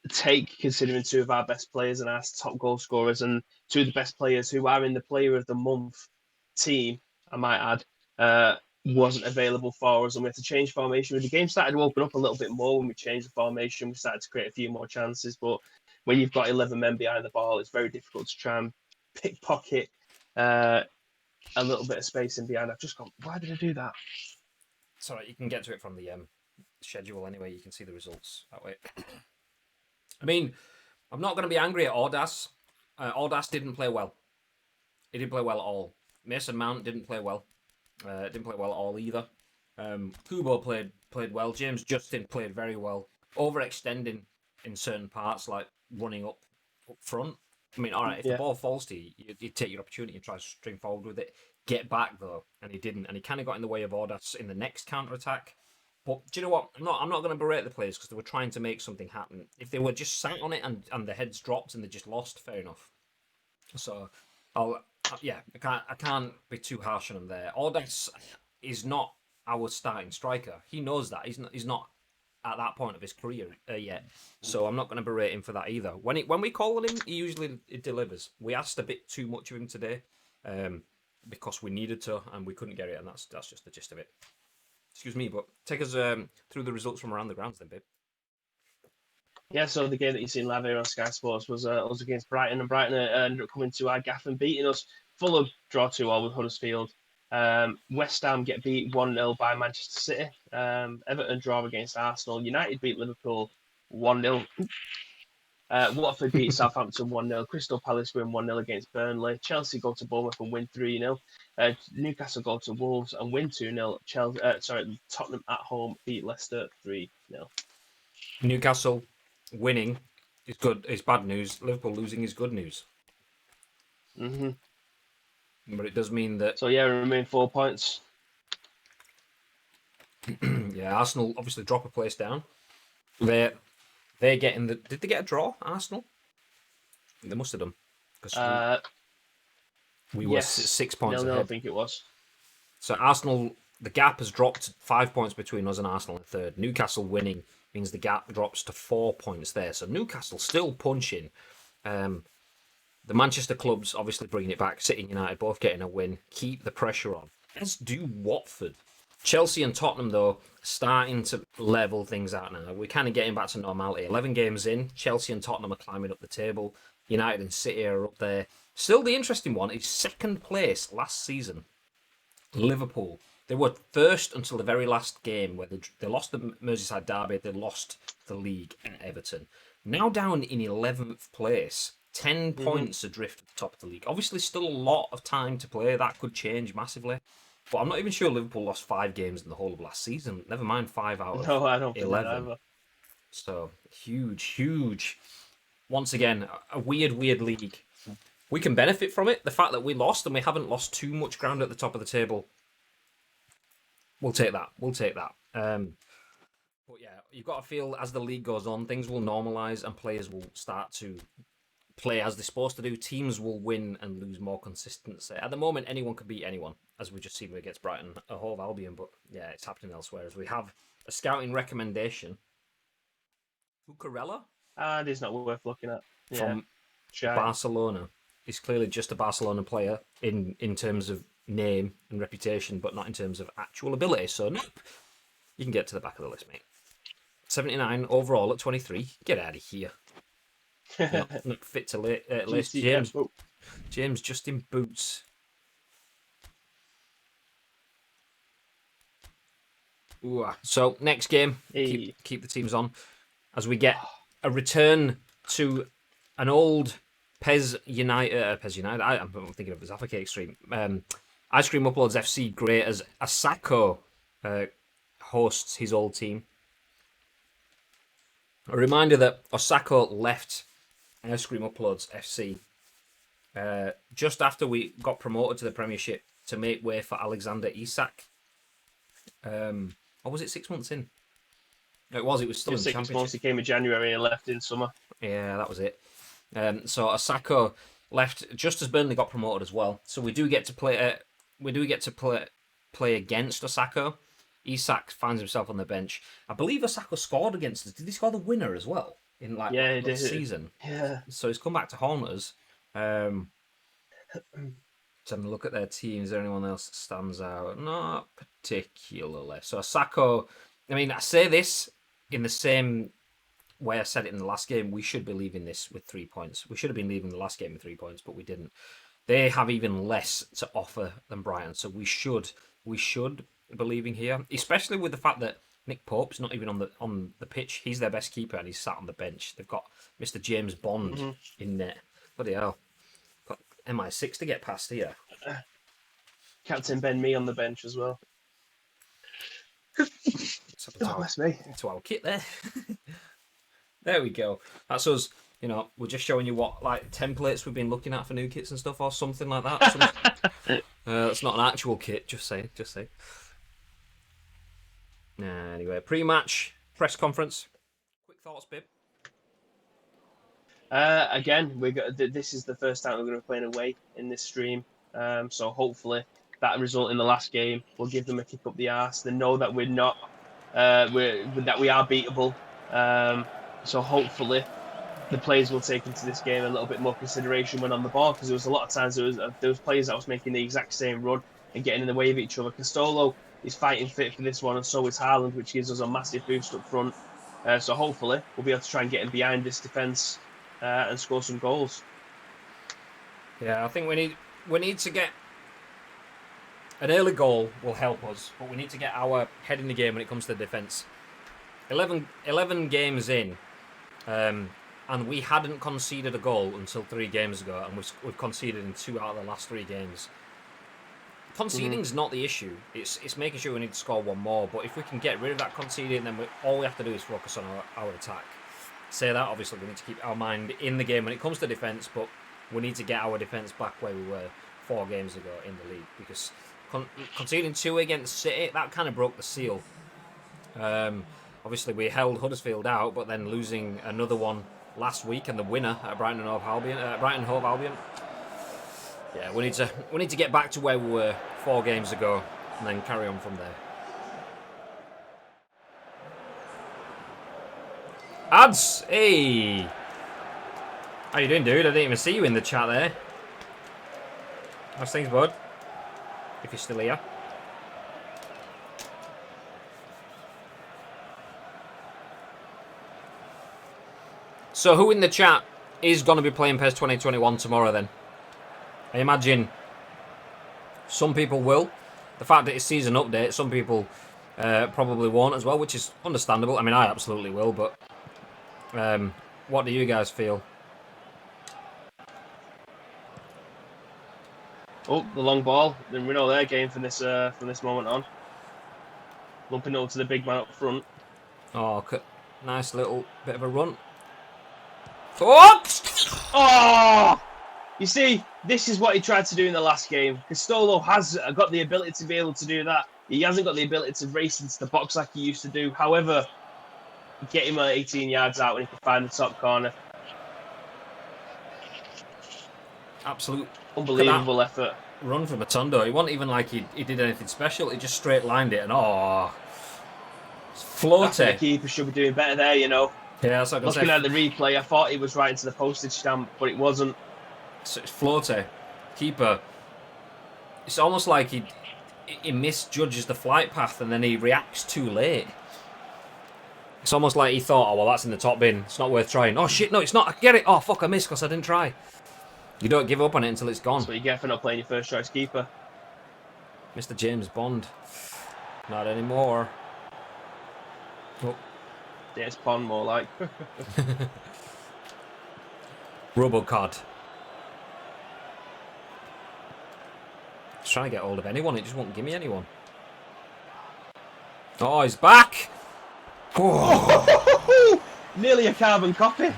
take, considering 2 of our best players and our top goal scorers and 2 of the best players who are in the Player of the Month team, I might add, wasn't available for us, and we had to change formation. When the game started to open up a little bit more when we changed the formation, we started to create a few more chances. But when you've got 11 men behind the ball, it's very difficult to try and pickpocket a little bit of space in behind. I've just gone, why did I do that? Sorry, you can get to it from the schedule anyway. You can see the results that way. I mean, I'm not going to be angry at Audas. Audas didn't play well. He didn't play well at all. Mason Mount didn't play well. Didn't play well at all either. Kubo played played well. James Justin played very well, overextending in certain parts, like running up front. I mean, all right, if the Yeah. ball falls to you, you take your opportunity and try to string forward with it. Get back though, and he didn't, and he kind of got in the way of Audas in the next counter attack. But do you know what? I'm not going to berate the players because they were trying to make something happen. If they were just sat on it and the heads dropped and they just lost, fair enough. So, I can't be too harsh on him there. Audas is not our starting striker. He knows that. He's not at that point of his career yet. So I'm not going to berate him for that either. When we call on him, he usually delivers. We asked a bit too much of him today, because we needed to and we couldn't get it, and that's just the gist of it. Excuse me, but take us through the results from around the grounds then, babe. Yeah, so the game that you seen live here on Sky Sports was against Brighton, and Brighton ended up coming to our gaff and beating us. Fulham draw 2-2 with Huddersfield. West Ham get beat 1-0 by Manchester City. Everton draw against Arsenal. United beat Liverpool 1-0. Watford beat Southampton 1-0. Crystal Palace win 1-0 against Burnley. Chelsea go to Bournemouth and win 3-0. Newcastle go to Wolves and win 2-0. Tottenham at home beat Leicester 3-0. Newcastle winning is good. Is bad news. Liverpool losing is good news. Mm-hmm. But it does mean that. So yeah, we remain 4 points. Yeah, Arsenal obviously drop a place down. They're getting the. Did they get a draw, Arsenal? They must have done. Because we were 6 points 0-0, ahead. I think it was. So Arsenal, the gap has dropped 5 points between us and Arsenal in third. Newcastle winning means the gap drops to 4 points there. So Newcastle still punching. The Manchester clubs obviously bringing it back. City and United both getting a win. Keep the pressure on. As do Watford. Chelsea and Tottenham, though, starting to level things out now. We're kind of getting back to normality. 11 games in, Chelsea and Tottenham are climbing up the table. United and City are up there. Still, the interesting one is second place last season. Liverpool. They were first until the very last game where they lost the Merseyside derby. They lost the league at Everton. Now down in 11th place. 10 points adrift at the top of the league. Obviously, still a lot of time to play. That could change massively. But I'm not even sure Liverpool lost 5 games in the whole of last season. Never mind 5 out of No, I don't 11. think that either. So, huge. Once again, a weird league. We can benefit from it. The fact that we lost and we haven't lost too much ground at the top of the table. We'll take that. But yeah, you've got to feel as the league goes on, things will normalise and players will start to play as they're supposed to do. Teams will win and lose more consistency. At the moment, anyone can beat anyone, as we just seen against Brighton, a Hove Albion. But yeah, it's happening elsewhere. As we have a scouting recommendation. Cucurella? It's not worth looking at. From Barcelona. He's clearly just a Barcelona player in terms of name and reputation, but not in terms of actual ability. So, nope. You can get to the back of the list, mate. 79 overall at 23. Get out of here. Not fit to list. James just in boots. Ooh, so next game, keep the teams on as we get a return to an old PES United. I'm thinking of Zaffa Cake Stream. Ice Cream Uploads FC great as Asako hosts his old team. A reminder that Osako left Ice Cream Uploads FC just after we got promoted to the Premiership to make way for Alexander Isak. Or was it 6 months in? No, it was still in the 6 months. He came in January and left in summer. Yeah, that was it. So Osako left just as Burnley got promoted as well. So we do get to play. Play against Osako. Isak finds himself on the bench. I believe Osako scored against us. Did he score the winner as well in the season? Yeah. So he's come back to haunt us. Just having a look at their team. Is there anyone else that stands out? Not particularly. So Osako. I mean, I say this in the same way I said it in the last game. We should be leaving this with 3 points. We should have been leaving the last game with 3 points, but we didn't. They have even less to offer than Brighton, so we should be leaving here, especially with the fact that Nick Pope's not even on the pitch. He's their best keeper and he's sat on the bench. They've got Mr. James Bond in there. Bloody hell. Got MI6 to get past here. Captain Ben Mee on the bench as well. Oh, that's me. To our kit there. There we go. That's us. You know, we're just showing you what like templates we've been looking at for new kits and stuff, or something like that. It's not an actual kit. Just say. Anyway, pre-match press conference. Quick thoughts, Bib. Again, this is the first time we're going to be playing away in this stream. So hopefully that result in the last game will give them a kick up the arse. They know that we're not, that we are beatable. So hopefully the players will take into this game a little bit more consideration when on the ball, because there was a lot of times there was players that was making the exact same run and getting in the way of each other. Castolo is fighting fit for this one, and so is Haaland, which gives us a massive boost up front. So hopefully we'll be able to try and get in behind this defence and score some goals. Yeah, I think we need to get an early goal will help us, but we need to get our head in the game when it comes to defence. 11 games in, and we hadn't conceded a goal until 3 games ago, and we've conceded in 2 out of the last 3 games. Conceding's not the issue. It's making sure we need to score 1 more. But if we can get rid of that conceding, then all we have to do is focus on our attack. Say that, obviously, we need to keep our mind in the game when it comes to defence, but we need to get our defence back where we were 4 games ago in the league, because conceding 2 against City, that kind of broke the seal. Obviously, we held Huddersfield out, but then losing another one last week and the winner at Brighton Hove Albion. Yeah, we need to get back to where we were 4 games ago and then carry on from there. Ads, hey, how you doing, dude? I didn't even see you in the chat there. How's things, bud? If you're still here. So who in the chat is going to be playing PES 2021 tomorrow then? I imagine some people will. The fact that it's season update, some people probably won't as well, which is understandable. I mean, I absolutely will, but what do you guys feel? Oh, the long ball. Then we know their game from this moment on. Lumping over to the big man up front. Oh, nice little bit of a run. Oh! You see, this is what he tried to do in the last game. Castolo has got the ability to be able to do that. He hasn't got the ability to race into the box like he used to do. However, get him 18 yards out when he can find the top corner. Absolute unbelievable effort. Run from Matondo. He wasn't even like he did anything special. He just straight lined it and it's floaty. The keeper should be doing better there, you know. Yeah, that's what I can say. Looking at the replay, I thought he was right into the postage stamp, but it wasn't. So it's floaty. Keeper. It's almost like he misjudges the flight path and then he reacts too late. It's almost like he thought, oh, well, that's in the top bin. It's not worth trying. Oh, shit, no, it's not. I get it. Oh, fuck, I missed because I didn't try. You don't give up on it until it's gone. That's what you get for not playing your first choice keeper. Mr. James Bond. Not anymore. Oh. James Pond, more like. Robocod. Just trying to get hold of anyone. It just won't give me anyone. Oh, he's back. Oh. Nearly a carbon copy.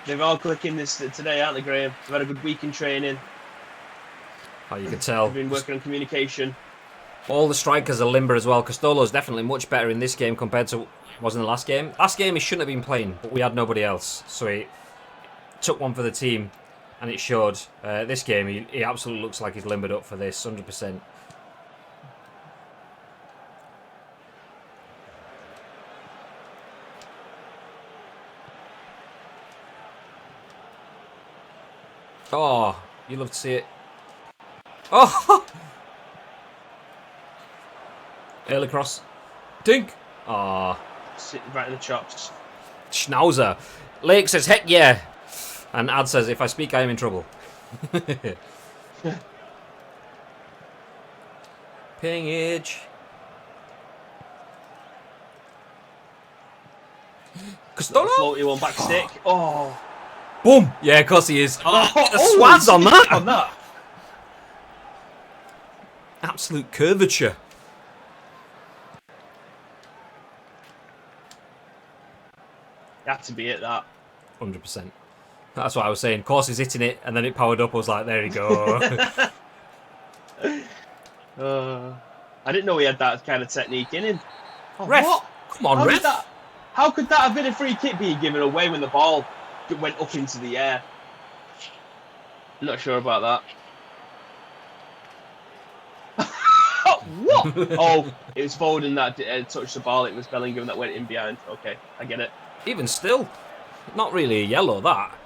They're all clicking this today, aren't they, Graham? They've had a good week in training. Oh, you can tell. They've been working on communication. All the strikers are limber as well. Castolo's definitely much better in this game compared to what was in the last game. Last game he shouldn't have been playing, but we had nobody else. So he took one for the team, and it showed. This game, he absolutely looks like he's limbered up for this, 100%. Oh, you love to see it. Oh! Early cross. Dink! Ah. Sitting right in the chops. Schnauzer. Lake says, heck yeah. And Ad says, if I speak, I am in trouble. Pingage. Castolo? Floaty one back stick. Oh. Boom! Yeah, of course he is. Oh, the swads on that. Absolute curvature. Had to be it, that. 100%. That's what I was saying. Of course, he's hitting it, and then it powered up. I was like, there you go. I didn't know he had that kind of technique in him. Oh, Ref, what? come on, How ref. did that? How could that have been a free kick being given away when the ball went up into the air? Not sure about that. What? Oh, it was Foden that touched the ball. It was Bellingham that went in behind. Okay, I get it. Even still, not really a yellow, that.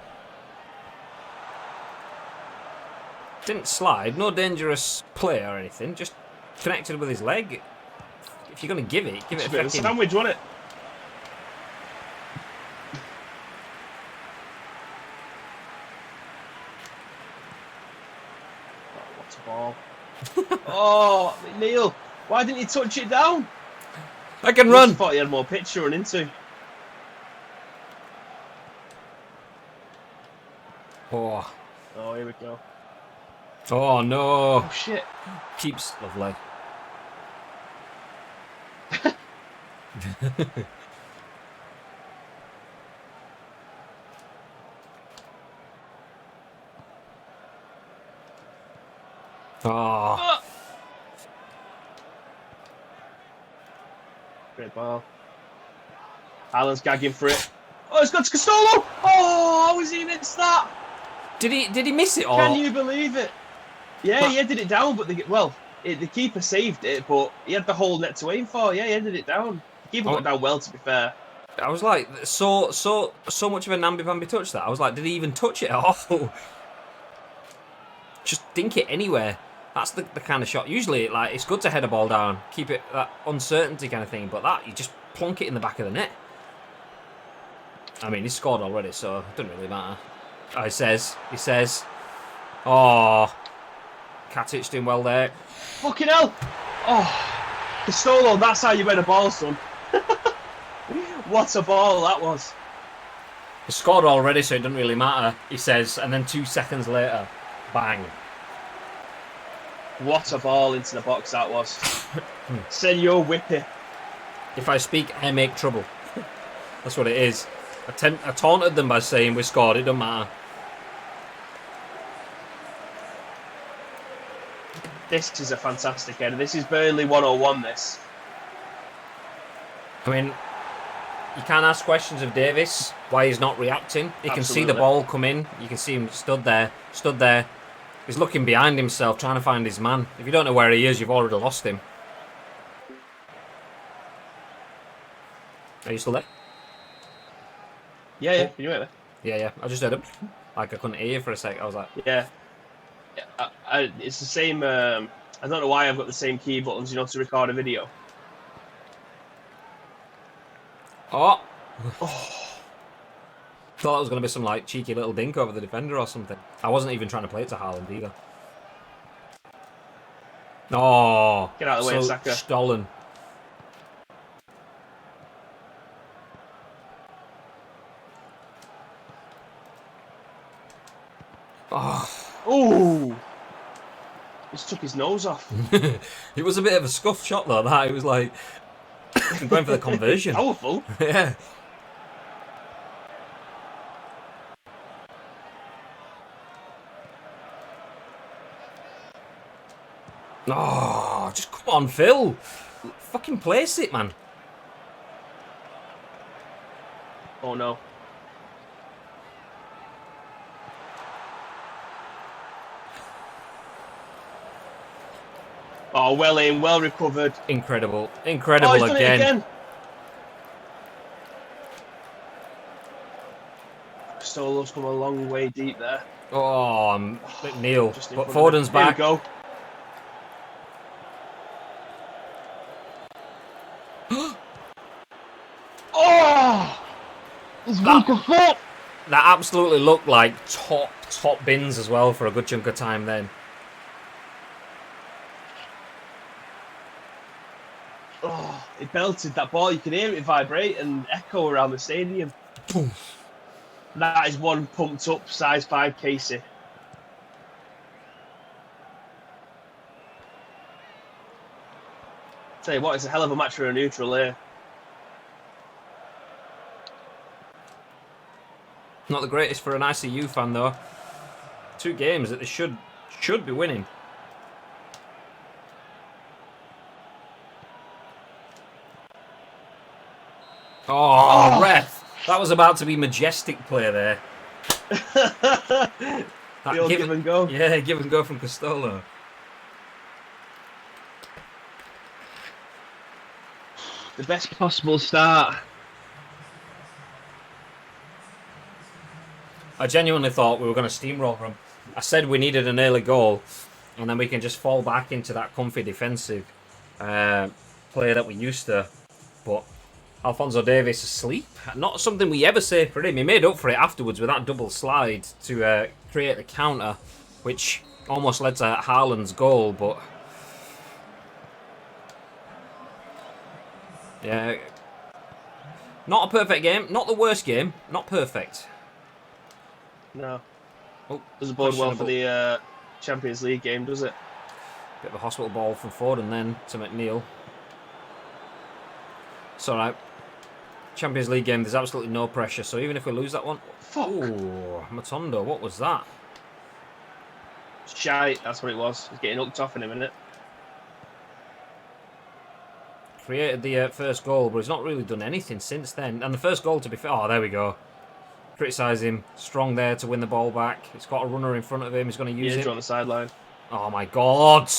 Didn't slide, no dangerous play or anything, just connected with his leg. If you're going to give it It's a a bit of a fucking... sandwich, wasn't it? Oh, what a ball. Oh, Neil, why didn't you touch it down? I can I run! thought he had more pitch to run into. Oh. Oh, here we go. Oh, no. Oh, shit. Keeps lovely. Oh. Great ball. Alan's gagging for it. Oh, it's got to Castolo! Oh, how has he missed that? Did he miss it or? Can you believe it? Yeah, he headed it down, but the keeper saved it, but he had the whole net to aim for. Yeah, he headed it down. The keeper got down well, to be fair. I was like, so much of a namby-pamby touch that. I was like, did he even touch it at all? Just dink it anywhere. That's the kind of shot. Usually, like, it's good to head a ball down, keep it that uncertainty kind of thing, but that, you just plonk it in the back of the net. I mean, he scored already, so it doesn't really matter. Oh, he says, oh, Katic doing well there. Fucking hell! Oh, Castolo, that's how you win a ball, son. What a ball that was. He scored already, so it doesn't really matter, he says, and then 2 seconds later, bang. What a ball into the box that was. Senor Whippy. If I speak, I make trouble. That's what it is. I taunted them by saying we scored, it doesn't matter. This is a fantastic header. This is Burnley 101, this. I mean, you can't ask questions of Davis, why he's not reacting. He can see the ball come in. You can see him stood there. He's looking behind himself, trying to find his man. If you don't know where he is, you've already lost him. Are you still there? Yeah, can you hear me? Yeah, I just heard him. Like, I couldn't hear you for a sec. I was like... Yeah. It's the same... I don't know why I've got the same key buttons, you know, to record a video. Oh! Thought it was going to be some, like, cheeky little dink over the defender or something. I wasn't even trying to play it to Haaland either. Oh! Get out of the way, Saka. Stolen. Oh! Just took his nose off. It was a bit of a scuff shot though, that. It was like... going for the conversion. Powerful. Yeah. Oh, just come on, Phil. Fucking place it, man. Oh, no. Oh, well in, well recovered. Incredible. Oh, Incredible he's done it again. Stolo's come a long way deep there. Oh, McNeil. But Foden's Foden's back. Here we go. Oh! His weak of foot! That absolutely looked like top bins as well for a good chunk of time then. Oh, it belted that ball. You can hear it vibrate and echo around the stadium. That is one pumped up size 5 Casey. Tell you what, it's a hell of a match for a neutral here. Not the greatest for an ICU fan, though. 2 games that they should be winning. Oh, ref! That was about to be majestic play there. The old give and go. Yeah, give and go from Castolo. The best possible start. I genuinely thought we were going to steamroll them. I said we needed an early goal, and then we can just fall back into that comfy defensive play that we used to. But Alphonso Davies asleep. Not something we ever say for him. He made up for it afterwards with that double slide to create the counter, which almost led to Haaland's goal. But yeah, not a perfect game. Not the worst game. Not perfect. No. Oh, doesn't bode well for the Champions League game, does it? Bit of a hospital ball from Foden then to McNeil. It's alright. Champions League game, there's absolutely no pressure, so even if we lose that one... Fuck! Ooh, Matondo, what was that? Shite, that's what it was. He's getting hooked off in a minute. Created the first goal, but he's not really done anything since then. And the first goal, to be fair... Oh, there we go. Criticise him. Strong there to win the ball back. He's got a runner in front of him. He's going to use it. He's on the sideline. Oh, my God!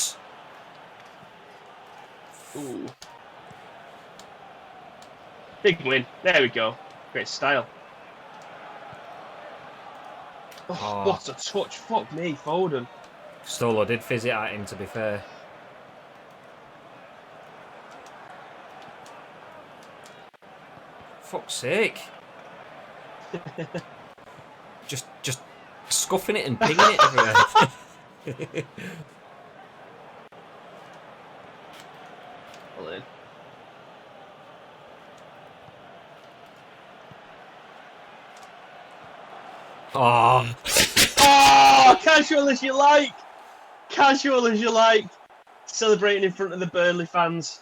Ooh. Big win. There we go. Great style. Oh, what a touch. Fuck me, Foden. Stolo did fizz it at him, to be fair. Fuck's sake. just scuffing it and pinging it everywhere. Well in. Oh. Oh, casual as you like. Casual as you like. Celebrating in front of the Burnley fans.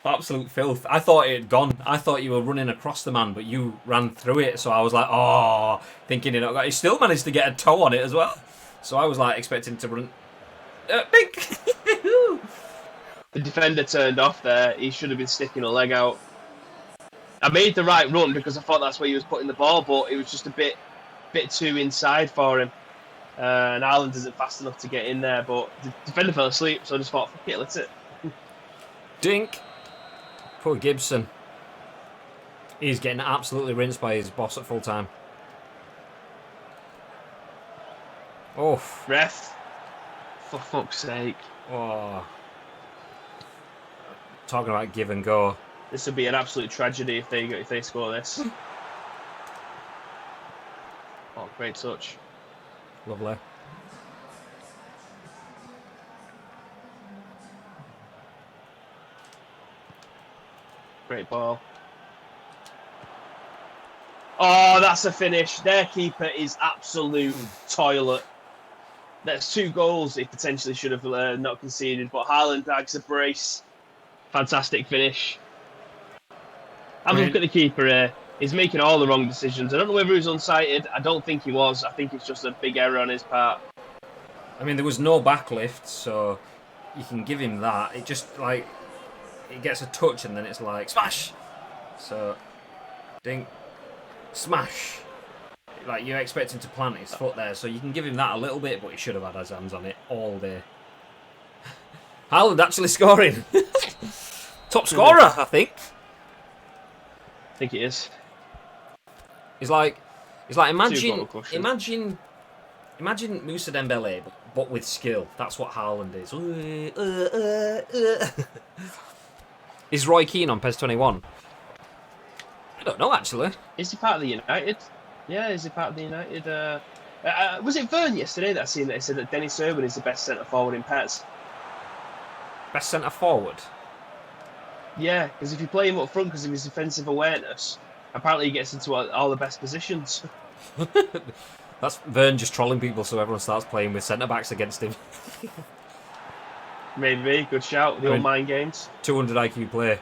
Absolute filth. I thought it had gone. I thought you were running across the man, but you ran through it. So I was like, oh, thinking he still managed to get a toe on it as well. So I was like expecting to run. Bink. The defender turned off there. He should have been sticking a leg out. I made the right run because I thought that's where he was putting the ball, but it was just a bit too inside for him. And Haaland isn't fast enough to get in there, but the defender fell asleep, so I just thought, fuck it, let's it. Dink. Poor Gibson. He's getting absolutely rinsed by his boss at full time. Oh. Ref. For fuck's sake. Oh. Talking about give and go. This would be an absolute tragedy if they score this. Oh, great touch. Lovely. Great ball. Oh, that's a finish. Their keeper is absolute toilet. That's 2 goals he potentially should have not conceded, but Haaland bags a brace. Fantastic finish. Have a look at the keeper here. He's making all the wrong decisions. I don't know whether he was unsighted. I don't think he was. I think it's just a big error on his part. I mean, there was no backlift, so you can give him that. It just, like, it gets a touch and then it's like, smash! So, ding, smash. Like, you're expecting to plant his foot there, so you can give him that a little bit, but he should have had his hands on it all day. Haaland actually scoring. Top scorer, I think. I think it is. It's like imagine Moussa Dembele, but with skill. That's what Haaland is. Is Roy Keane on PES2020? I don't know, actually. Is he part of the United? Yeah, is he part of the United? Was it Vern yesterday that I seen that he said that Dennis Irwin is the best centre forward in PES? Best centre forward? Yeah, because if you play him up front because of his defensive awareness, apparently he gets into all the best positions. That's Vern just trolling people so everyone starts playing with centre-backs against him. Maybe, good shout. The old mind games. 200 IQ play.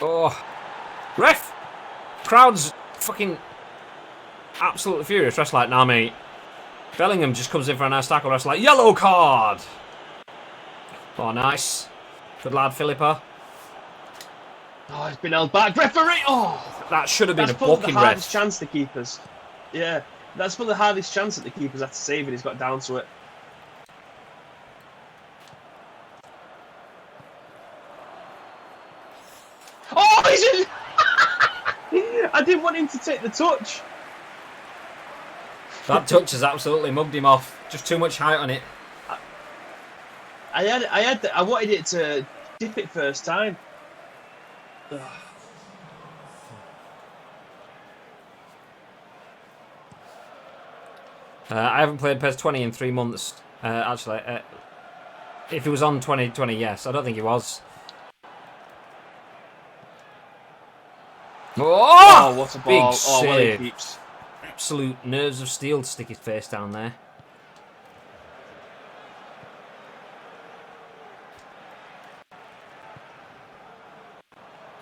Oh. Ref! crowd's fucking absolutely furious. Ref's like, nah, mate. Bellingham just comes in for a nice tackle. Ref's like, yellow card. Oh, nice. Good lad, Philippa. Oh, it's been held back. Referee! Oh! That should have been a probably booking, the hardest ref. chance the keepers. Yeah, that's probably the hardest chance that the keepers had to save, and he's got down to it. Oh, he's in... I didn't want him to take the touch. That touch has absolutely mugged him off. Just too much height on it. I wanted it to dip it first time. Ugh. I haven't played PES 20 in 3 months. Actually, if it was on 2020, yes. I don't think it was. Oh, what a ball. Big Oh, well, he save. keeps. Absolute nerves of steel to stick his face down there.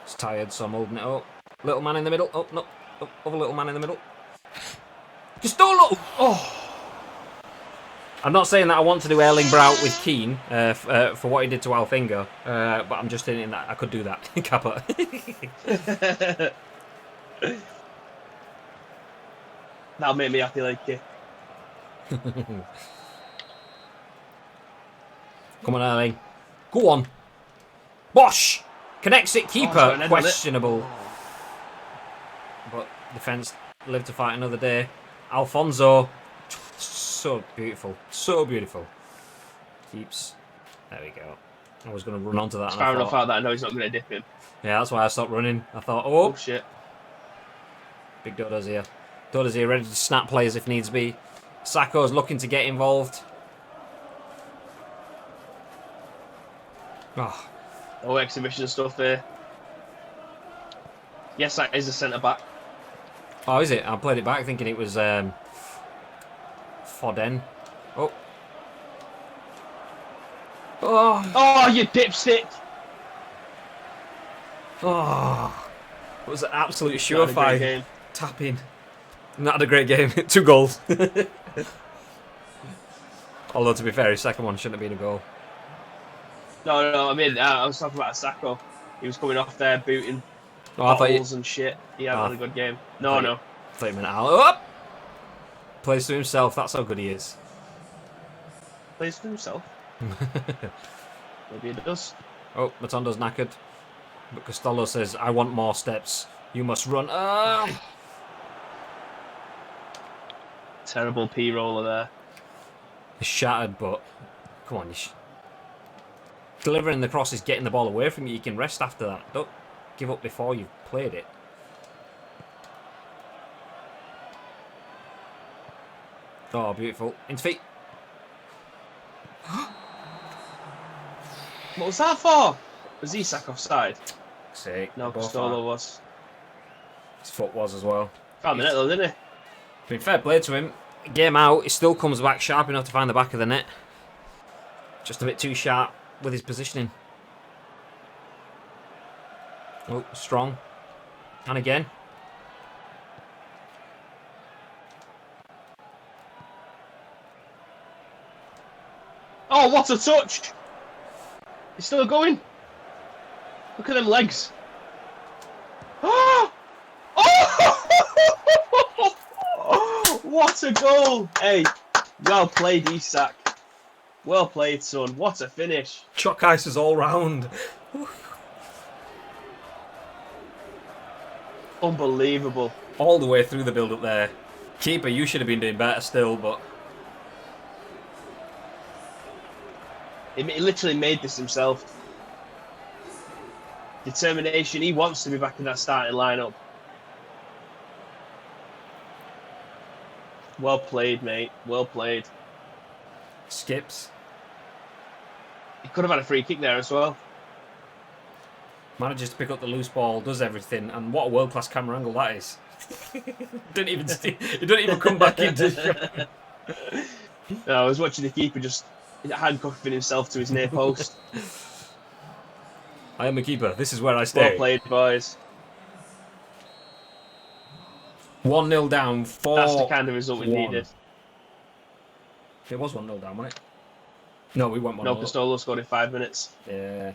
He's tired, so I'm holding it up. Little man in the middle. Oh, no. Oh, other little man in the middle. Just don't look. Oh. I'm not saying that I want to do Erling Braut with Keane for what he did to Alfinga, but I'm just thinking that I could do that. Kappa. That'll make me happy like you. Come on, Erling. Go on. Bosh! Connects it, keeper. Questionable. But defence live to fight another day. Alfonso. So beautiful. So beautiful. Keeps. There we go. I was going to run onto that. Far enough out that I know he's not going to dip him. Yeah, that's why I stopped running. I thought, oh shit. Big Dodo's here. Dodo's here, ready to snap players if needs be. Sacco's looking to get involved. Oh, exhibition stuff there. Yes, that is a centre back. Oh, is it? I played it back thinking it was Foden. Oh. Oh, you dipstick! Oh. It was an absolute surefire tapping. Not had a great game. 2 goals. Although, to be fair, his second one shouldn't have been a goal. No, I mean, I was talking about Sacco. He was coming off there, booting bottles and shit. He had a good game. No. I thought you meant Al. Oh! Plays to himself. That's how good he is. Plays to himself. Maybe he does. Oh, Matondo's knackered. But Costello says, I want more steps. You must run. Terrible P-roller there. He's shattered, but come on. Delivering the cross is getting the ball away from you. You can rest after that. Don't give up before you've played it. Oh, beautiful. Into feet. What was that for? Was Isak offside? Sick. No, Costello was. His foot was as well. Found the net though, didn't he? Been fair play to him. Game out, he still comes back sharp enough to find the back of the net. Just a bit too sharp with his positioning. Oh, strong. And again. Oh, what a touch! He's still going. Look at them legs. Oh! Oh! What a goal! Hey, well played, Isak. Well played, son. What a finish. Chalk ices all round. Unbelievable. All the way through the build-up there. Keeper, you should have been doing better still, but... He literally made this himself. Determination. He wants to be back in that starting lineup. Well played, mate. Well played. Skips. He could have had a free kick there as well. Manages to pick up the loose ball, does everything, and what a world-class camera angle that is. He don't even come back into shot. No, I was watching the keeper just handcuffing himself to his near post. I am a keeper. This is where I stay. Well played, boys. 1-0 down, That's the 4-1. kind of result we needed. It was 1-0 down, wasn't it? No, we went 1-0 No, up. Costello scored in 5 minutes. Yeah.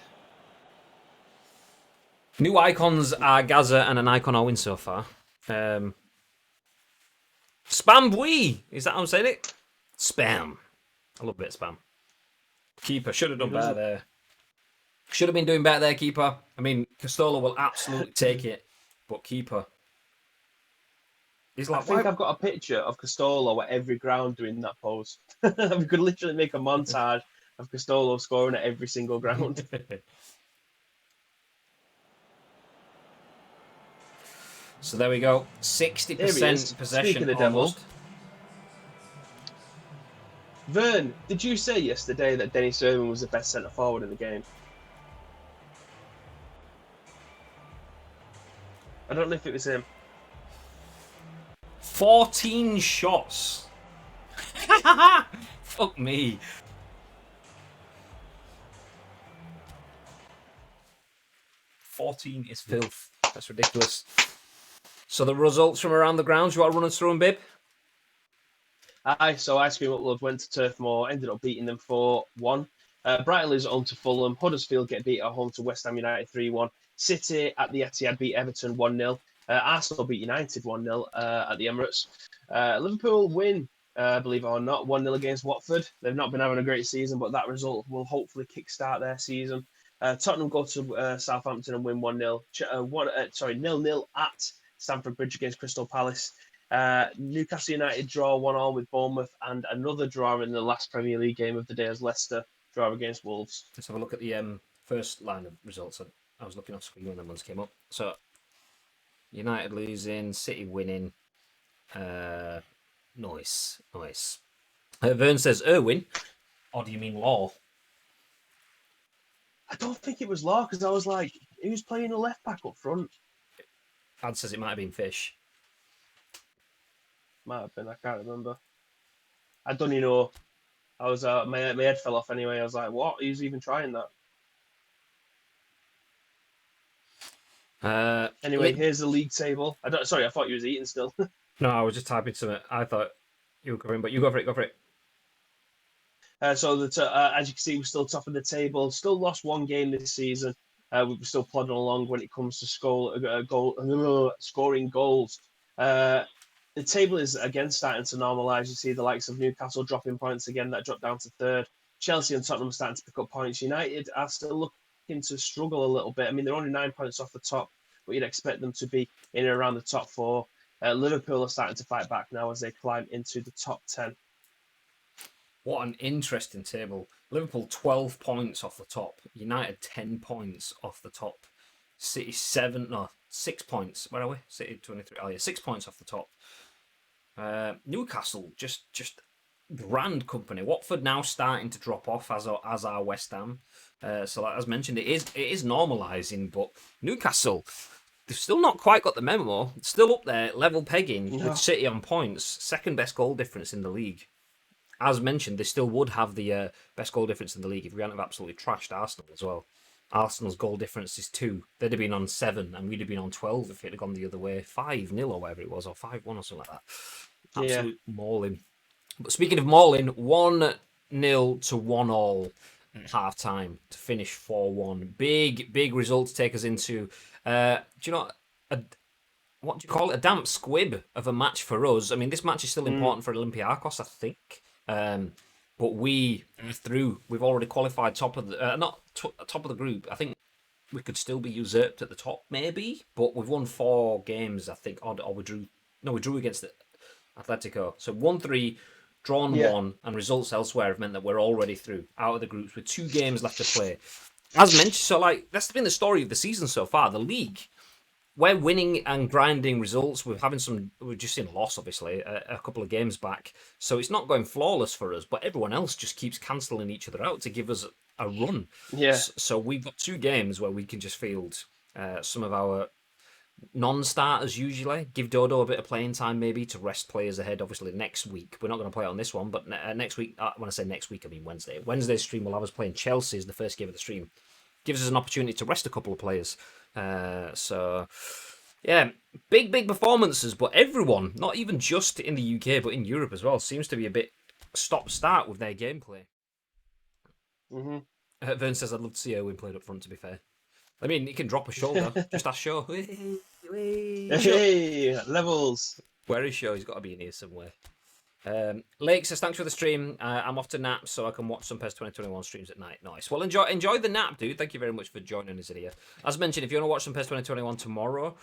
New icons are Gaza and an icon are win so far. Spam Bui! Is that how I'm saying it? Spam. I love a bit of spam. Keeper should have done better there. Should have been doing better there, keeper. I mean, Costello will absolutely take it, but keeper. He's like, I think I've got a picture of Costello at every ground doing that pose. We could literally make a montage of Costello scoring at every single ground. So there we go. 60% possession. Speaking of almost. devil. Vern, did you say yesterday that Dennis Irwin was the best centre forward in the game? I don't know if it was him. 14 shots. Fuck me. 14 is filth. That's ridiculous. So the results from around the grounds, you want to run us through them, Bib? Aye, so Ice Cream Upload went to Turf Moor, ended up beating them 4-1. Brighton lose at home to Fulham. Huddersfield get beat at home to West Ham United 3-1. City at the Etihad beat Everton 1-0. Arsenal beat United 1-0 at the Emirates. Liverpool win, believe it or not, 1-0 against Watford. They've not been having a great season, but that result will hopefully kickstart their season. Tottenham go to Southampton and win 1-0. 0-0 at Stamford Bridge against Crystal Palace. Newcastle United draw 1-1 with Bournemouth, and another draw in the last Premier League game of the day as Leicester draw against Wolves. Let's have a look at the first line of results. I was looking off screen when them ones came up. So United losing, City winning. Nice. Vern says Irwin, or do you mean Law? I don't think it was Law, because I was like, who's playing the left back up front? Ad says it might have been Fish. Might have been, I can't remember. I don't even know. I was my head fell off anyway. I was like, what? Who's even trying that? Anyway, here's the league table. Sorry, I thought you was eating still. No, I was just typing something. I thought you were covering, but you go for it. So as you can see, we're still top of the table. Still lost one game this season. We're still plodding along when it comes to scoring goals. The table is again starting to normalise. You see the likes of Newcastle dropping points again. That dropped down to third. Chelsea and Tottenham starting to pick up points. United are still looking to struggle a little bit. I mean, they're only 9 points off the top, but you'd expect them to be in and around the top four. Liverpool are starting to fight back now as they climb into the top 10. What an interesting table. Liverpool 12 points off the top. United 10 points off the top. City 6 points. Where are we? City 23. Oh yeah, 6 points off the top. Newcastle just grand company. Watford now starting to drop off as our West Ham. So like, as mentioned, it is normalising, but Newcastle, they've still not quite got the memo. Still up there, level pegging with City on points. Second best goal difference in the league. As mentioned, they still would have the best goal difference in the league if we hadn't have absolutely trashed Arsenal as well. Arsenal's goal difference is 2. They'd have been on 7, and we'd have been on 12 if it had gone the other way. 5-0 or whatever it was, or 5-1 or something like that. Absolute mauling. But speaking of mauling, 1-0 to 1-1 at half time to finish 4-1. Big result to take us into, do you know, what do you call it? A damp squib of a match for us. I mean, this match is still important for Olympiacos, I think. But we are through. We've already qualified top of the top of the group. I think we could still be usurped at the top, maybe. But we've won 4 games, I think, or we drew. No, we drew against Atletico. So 1-3, drawn 1, and results elsewhere have meant that we're already through out of the groups with 2 games left to play. As mentioned, so like that's been the story of the season so far. The league. We're winning and grinding results. We've just seen a loss, obviously, a couple of games back. So it's not going flawless for us, but everyone else just keeps cancelling each other out to give us a run. Yeah. So we've got 2 games where we can just field some of our non-starters usually. Give Dodo a bit of playing time maybe to rest players ahead. Obviously next week, we're not going to play on this one, but next week, when I say next week, I mean Wednesday. Wednesday's stream will have us playing Chelsea as the first game of the stream. Gives us an opportunity to rest a couple of players. So Yeah, big performances, but everyone, not even just in the UK, but in Europe as well, seems to be a bit stop-start with their gameplay. Mm-hmm. Vern says, I'd love to see Owen played up front, to be fair. I mean, he can drop a shoulder. Just ask Shaw. Hey, levels. Where is Shaw? He's got to be in here somewhere. Lake says, thanks for the stream. I'm off to nap so I can watch some PES 2021 streams at night. Nice. Well, enjoy the nap, dude. Thank you very much for joining us here. As mentioned, if you want to watch some PES 2021 tomorrow,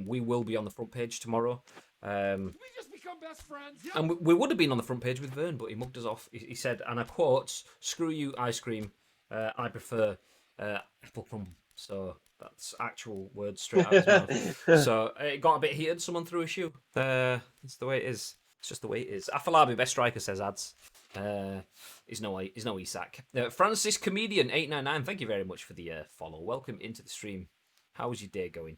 we will be on the front page tomorrow. We just become best friends. Yeah. And we would have been on the front page with Vern, but he mugged us off. He said, and I quote, "Screw you, ice cream. I prefer apple crumble." So that's actual words straight out of his mouth. So it got a bit heated. Someone threw a shoe. That's the way it is. It's just the way it is. Afalabi, best striker, says ads. He's no Isak. Francis Comedian 899. Thank you very much for the follow. Welcome into the stream. How was your day going?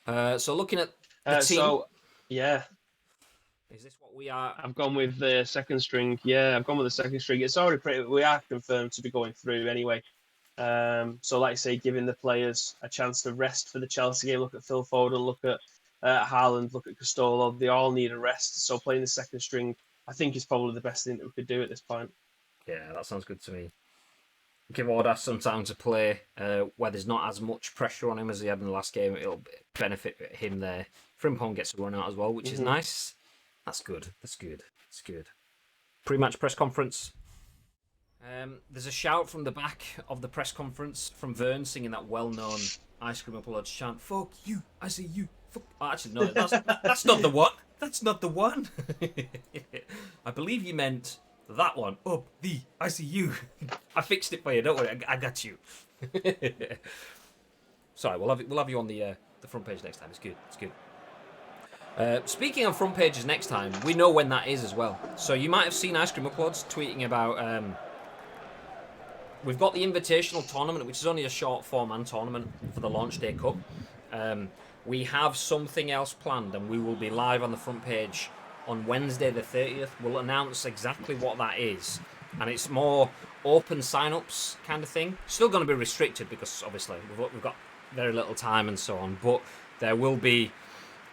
So looking at the team. So, yeah. Is this what we are? I've gone with the second string. Yeah, I've gone with the second string. It's already pretty. We are confirmed to be going through anyway. So, like I say, giving the players a chance to rest for the Chelsea game. Look at Phil Foden. Look at Haaland. Look at Castolo. They all need a rest. So, playing the second string, I think, is probably the best thing that we could do at this point. Yeah, that sounds good to me. Give Ordas some time to play where there's not as much pressure on him as he had in the last game. It'll benefit him there. Frimpong gets a run out as well, which is nice. That's good. That's good. That's good. Pre-match press conference. There's a shout from the back of the press conference from Vern singing that well-known Ice Cream Uploads chant. Fuck you, I see you. Fuck. Oh, actually, no, that's not the one. That's not the one. I believe you meant that one. Up the I see you. I fixed it for you. Don't worry. I got you. Sorry, we'll have you on the front page next time. It's good. It's good. Speaking of front pages next time, we know when that is as well. So you might have seen Ice Cream Uploads tweeting about. We've got the Invitational Tournament, which is only a short 4-man tournament for the Launch Day Cup. We have something else planned, and we will be live on the front page on Wednesday the 30th. We'll announce exactly what that is, and it's more open sign-ups kind of thing. Still going to be restricted because obviously we've got very little time and so on, but there will be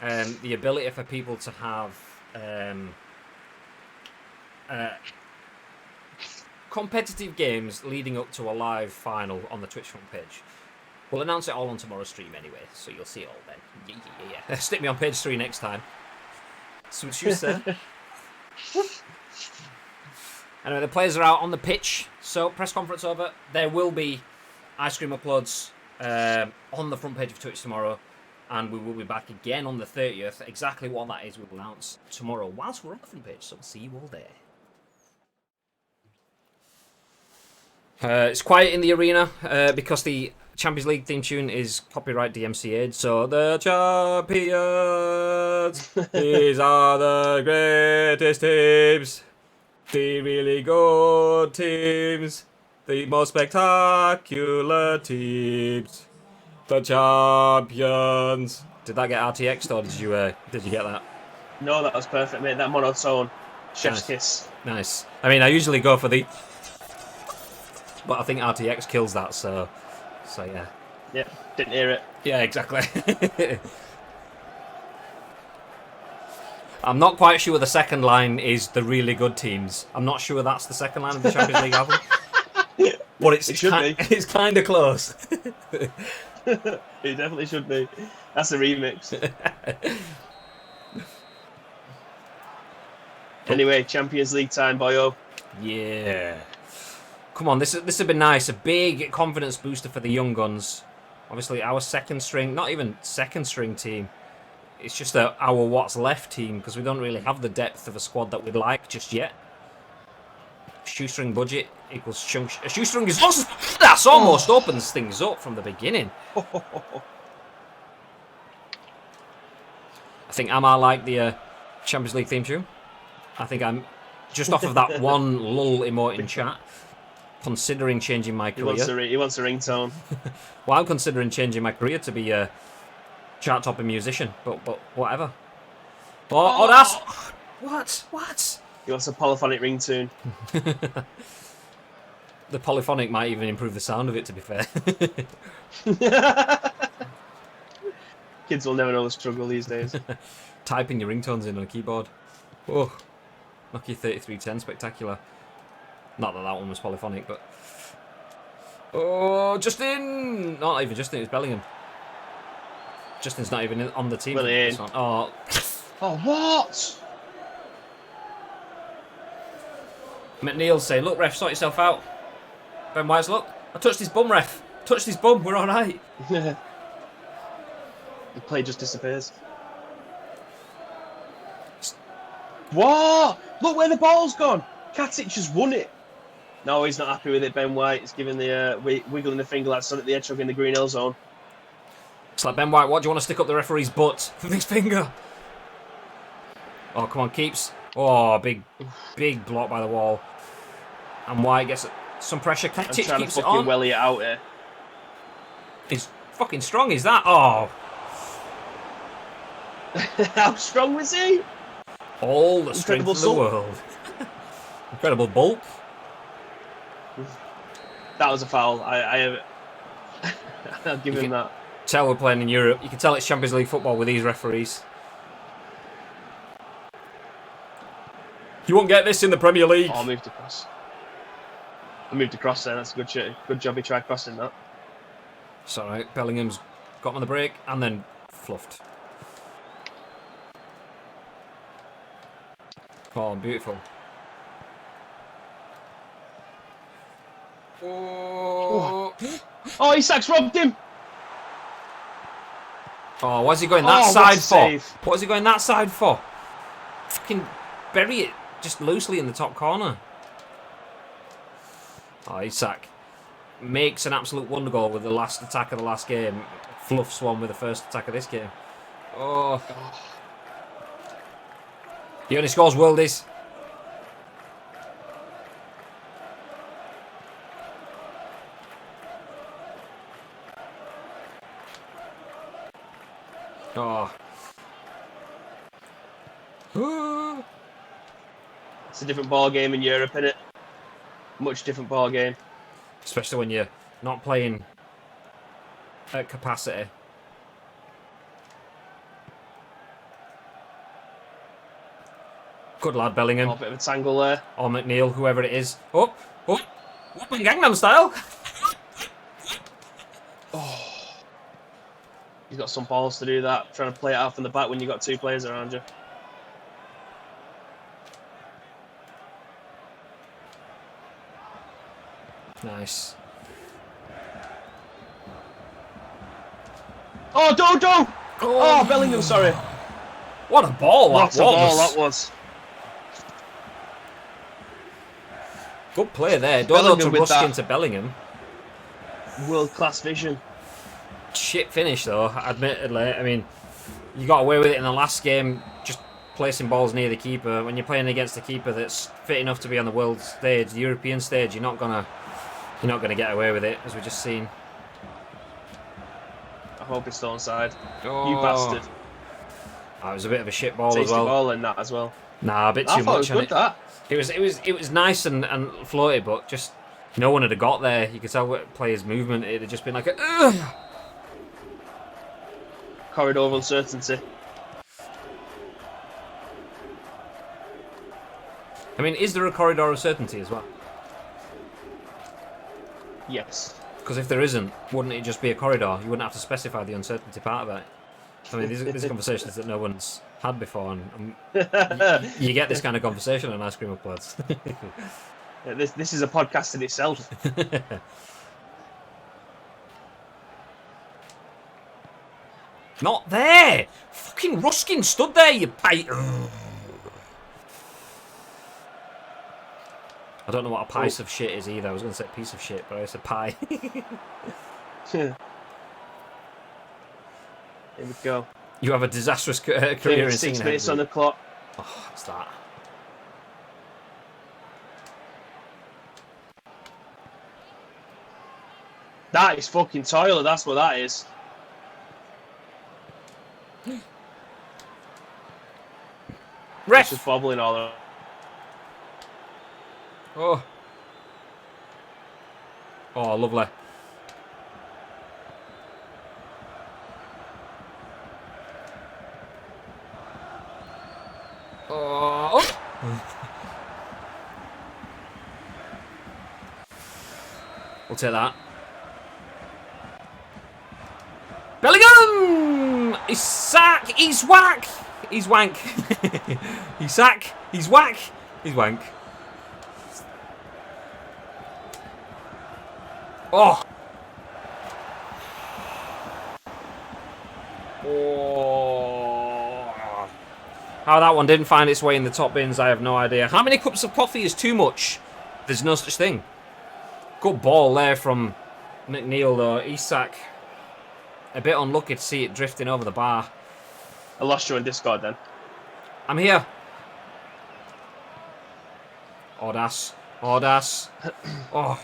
the ability for people to have competitive games leading up to a live final on the Twitch front page. We'll announce it all on tomorrow's stream anyway, so you'll see it all then. Yeah. Stick me on page 3 next time. Suits you, sir. Anyway, the players are out on the pitch, so press conference over. There will be Ice Cream Uploads on the front page of Twitch tomorrow, and we will be back again on the 30th. Exactly what that is, we will announce tomorrow whilst we're on the front page, so we'll see you all there. It's quiet in the arena because the Champions League theme tune is copyright DMCA'd. So the champions, these are the greatest teams, the really good teams, the most spectacular teams, the champions. Did that get RTX'd or did you get that? No, that was perfect, mate. That monotone, chef's kiss. Nice. I mean, I usually go for the. But I think RTX kills that, so yeah. Yeah, didn't hear it. Yeah, exactly. I'm not quite sure the second line is the really good teams. I'm not sure that's the second line of the Champions League album. But it's kind of close. It definitely should be. That's a remix. Anyway, Champions League time, boyo. Yeah. Come on, this has been nice. A big confidence booster for the young guns. Obviously, our second string, not even second string team. It's just our what's left team because we don't really have the depth of a squad that we'd like just yet. Shoestring budget equals shoestring is that's almost opens things up from the beginning. I think Amar liked the Champions League theme tune. I think I'm just off of that one lull emote in chat. Considering changing my career. He wants a ringtone. Well, I'm considering changing my career to be a chart-topping musician, but whatever. Oh, that's... What? He wants a polyphonic ringtone. The polyphonic might even improve the sound of it, to be fair. Kids will never know the struggle these days. Typing your ringtones in on a keyboard. Oh, Nokia 3310, spectacular. Not that that one was polyphonic, but... Oh, Justin! Not even Justin, it was Bellingham. Justin's not even on the team for this one. Oh. Oh, what? McNeil's saying, look, ref, sort yourself out. Ben White's, look, I touched his bum, ref. Touched his bum, we're alright. The play just disappears. What? Look where the ball's gone. Katic just won it. No, he's not happy with it, Ben White. He's giving the wiggling the finger like Sonic the Hedgehog in the green hill zone. It's like, Ben White, what do you want to stick up the referee's butt with his finger? Oh, come on, keeps. Oh, big block by the wall. And White gets some pressure. Katic keeps it on. Welly it out here. He's fucking strong, is that? Oh. How strong was he? All the strength in the world. Incredible bulk. That was a foul. I'll give him that. Tell we're playing in Europe. You can tell it's Champions League football with these referees. You won't get this in the Premier League. Oh, I moved across. I moved across there. That's a good shit. Good job he tried crossing that. It's alright. Bellingham's got him on the break and then fluffed. Oh, beautiful. Oh, oh Isak's robbed him. Oh, what's he going that side for? Save. What's he going that side for? Fucking bury it just loosely in the top corner. Oh, Isak makes an absolute wonder goal with the last attack of the last game. Fluffs one with the first attack of this game. Oh. He only scores worldies. Oh. It's a different ball game in Europe, isn't it? Much different ball game. Especially when you're not playing at capacity. Good lad, Bellingham. Oh, a bit of a tangle there. Or McNeil, whoever it is. Oh, whooping Gangnam Style. Oh. He's got some balls to do that. Trying to play it out from the back when you've got two players around you. Nice. Oh, don't! Oh, Bellingham, sorry. What a ball What a ball that was. Good play there. Don't know to Ruskin to Bellingham. World-class vision. Shit finish though, admittedly. I mean, you got away with it in the last game, just placing balls near the keeper. When you're playing against a keeper that's fit enough to be on the world stage, the European stage, you're not gonna get away with it, as we just seen. I hope it's still onside. Oh. You bastard. That was a bit of a shit ball Tasty as well. ball in that as well. Nah, a bit too much it was good, that. It was nice and floaty, but just no one had got there. You could tell what players' movement. It had just been like a. Ugh. Corridor of uncertainty. I mean, is there a corridor of certainty as well? Yes. Because if there isn't, wouldn't it just be a corridor? You wouldn't have to specify the uncertainty part of it. I mean, these are conversations that no one's had before, and you get this kind of conversation on Ice Cream Uploads. Yeah, this is a podcast in itself. Not there! Fucking Ruskin stood there, you pie. I don't know what a piece of shit is either. I was going to say piece of shit, but I said pie. Here we go. You have a disastrous career in 6 minutes on the clock. Oh, what's that? That is fucking toilet, that's what that is. Ref! It's just bobbling all around. Oh. Oh, lovely. take that. Bellingham! He's sack! He's whack! He's wank. He's sack! He's whack! He's wank. Oh! Oh! How that one didn't find its way in the top bins, I have no idea. How many cups of coffee is too much? There's no such thing. Good ball there from McNeil, though. Isak. A bit unlucky to see it drifting over the bar. I lost you on Discord then. I'm here. Audas. Audas. Oh.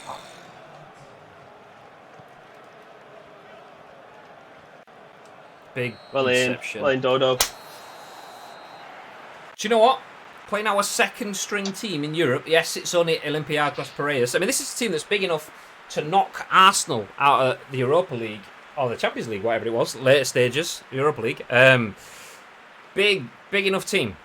Big Well interception. in, Dodo. Do you know what? Playing our second string team in Europe. Yes, it's only Olympiacos Piraeus. I mean, this is a team that's big enough to knock Arsenal out of the Europa League. Or the Champions League, whatever it was. Later stages. Europa League. Big enough team.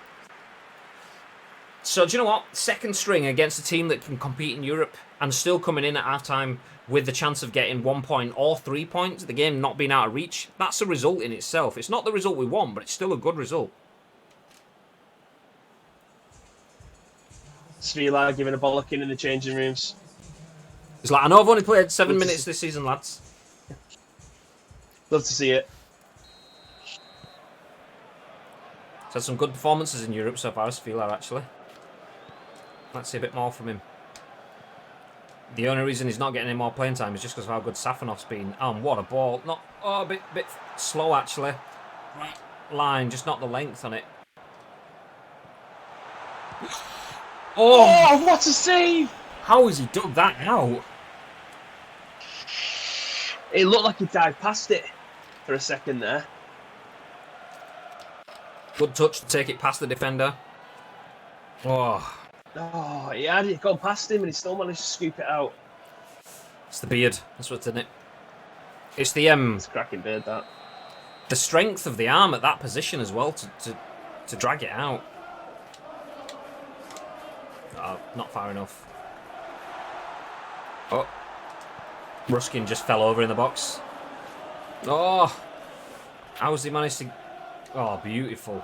So, do you know what? Second string against a team that can compete in Europe and still coming in at half-time with the chance of getting 1 point or 3 points, the game not being out of reach. That's a result in itself. It's not the result we want, but it's still a good result. Svila giving a bollocking in the changing rooms. It's like, I know I've only played 7 minutes this season, lads. Love to see it. He's had some good performances in Europe so far, Svila, actually. Let's see a bit more from him. The only reason he's not getting any more playing time is just because of how good Safanov's been. Oh, what a ball. Not, oh, a bit slow, actually. Right line, just not the length on it. Oh, what a save! How has he dug that out? It looked like he dived past it for a second there. Good touch to take it past the defender. Oh, Oh, he had it gone past him and he still managed to scoop it out. it's the beard. That's what's in it. It's the It's a cracking beard, that. the strength of the arm at that position as well to drag it out. Oh, not far enough. Oh, Ruskin just fell over in the box. Oh, how has he managed to? Oh, beautiful.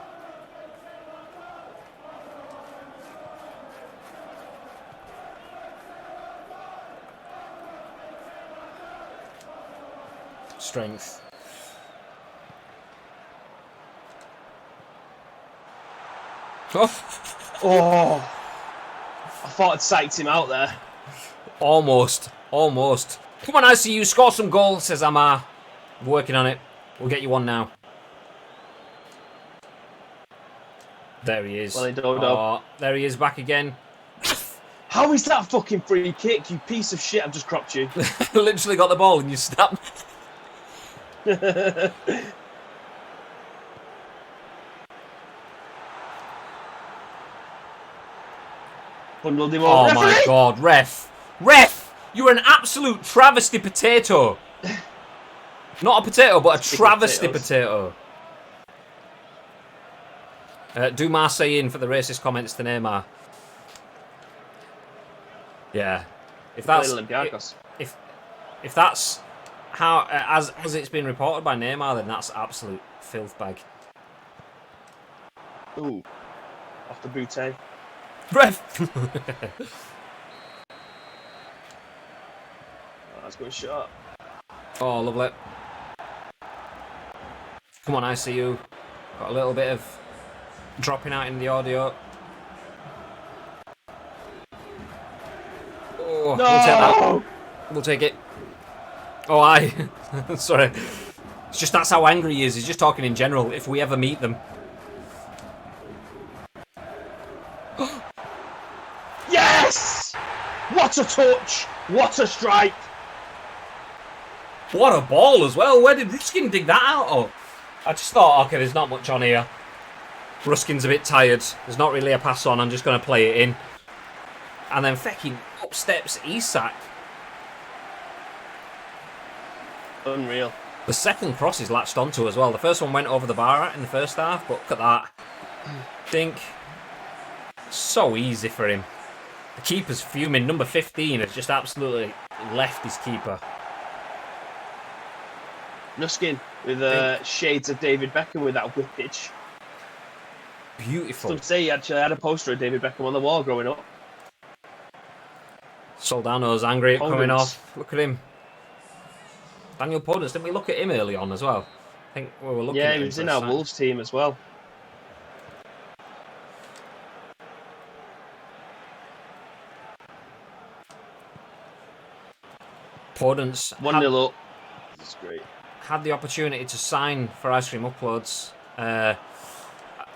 Strength. Oh, Oh, I thought I'd psyched him out there. almost. Come on, ICU, score some goals, says Amar. We're working on it. We'll get you one now. There he is. Well, Dodo. Oh, there he is back again. How is that a fucking free kick, you piece of shit? I've just cropped you. Literally got the ball and you snapped. Bundled him Oh over. my Referee! god, ref! Ref! You're an absolute travesty potato! Not a potato, but a Speaking travesty of potato. Do Marseille in for the racist comments to Neymar. Yeah. If that's Olympiacos. if that's how as it's been reported by Neymar, then that's absolute filth bag. Ooh. Off the bootay. Ref! Oh, that's good shot. Oh, lovely. Come on, ICU. Got a little bit of dropping out in the audio. Oh, No! we'll take that. We'll take it. Oh, aye. Sorry. It's just that's how angry he is. He's just talking in general. If we ever meet them. Yes! What a touch! What a strike! What a ball as well. Where did Ruskin dig that out of? I just thought, okay, there's not much on here. Ruskin's a bit tired. There's not really a pass on. I'm just going to play it in. And then fecking up steps Isak. Unreal. The second cross is latched onto as well. The first one went over the bar in the first half, but look at that. Dink. So easy for him. The keeper's fuming. Number 15 has just absolutely left his keeper. Nuskin with shades of David Beckham with that whippage. Beautiful. Some say he actually had a poster of David Beckham on the wall growing up. Soldano's angry at coming Podence. off. Look at him. Daniel Podence, didn't we look at him early on as well? I think we were looking at him. Yeah, he was in our Wolves team as well. Podence 1-0 up. That's great. had the opportunity to sign for Ice Cream Uploads, I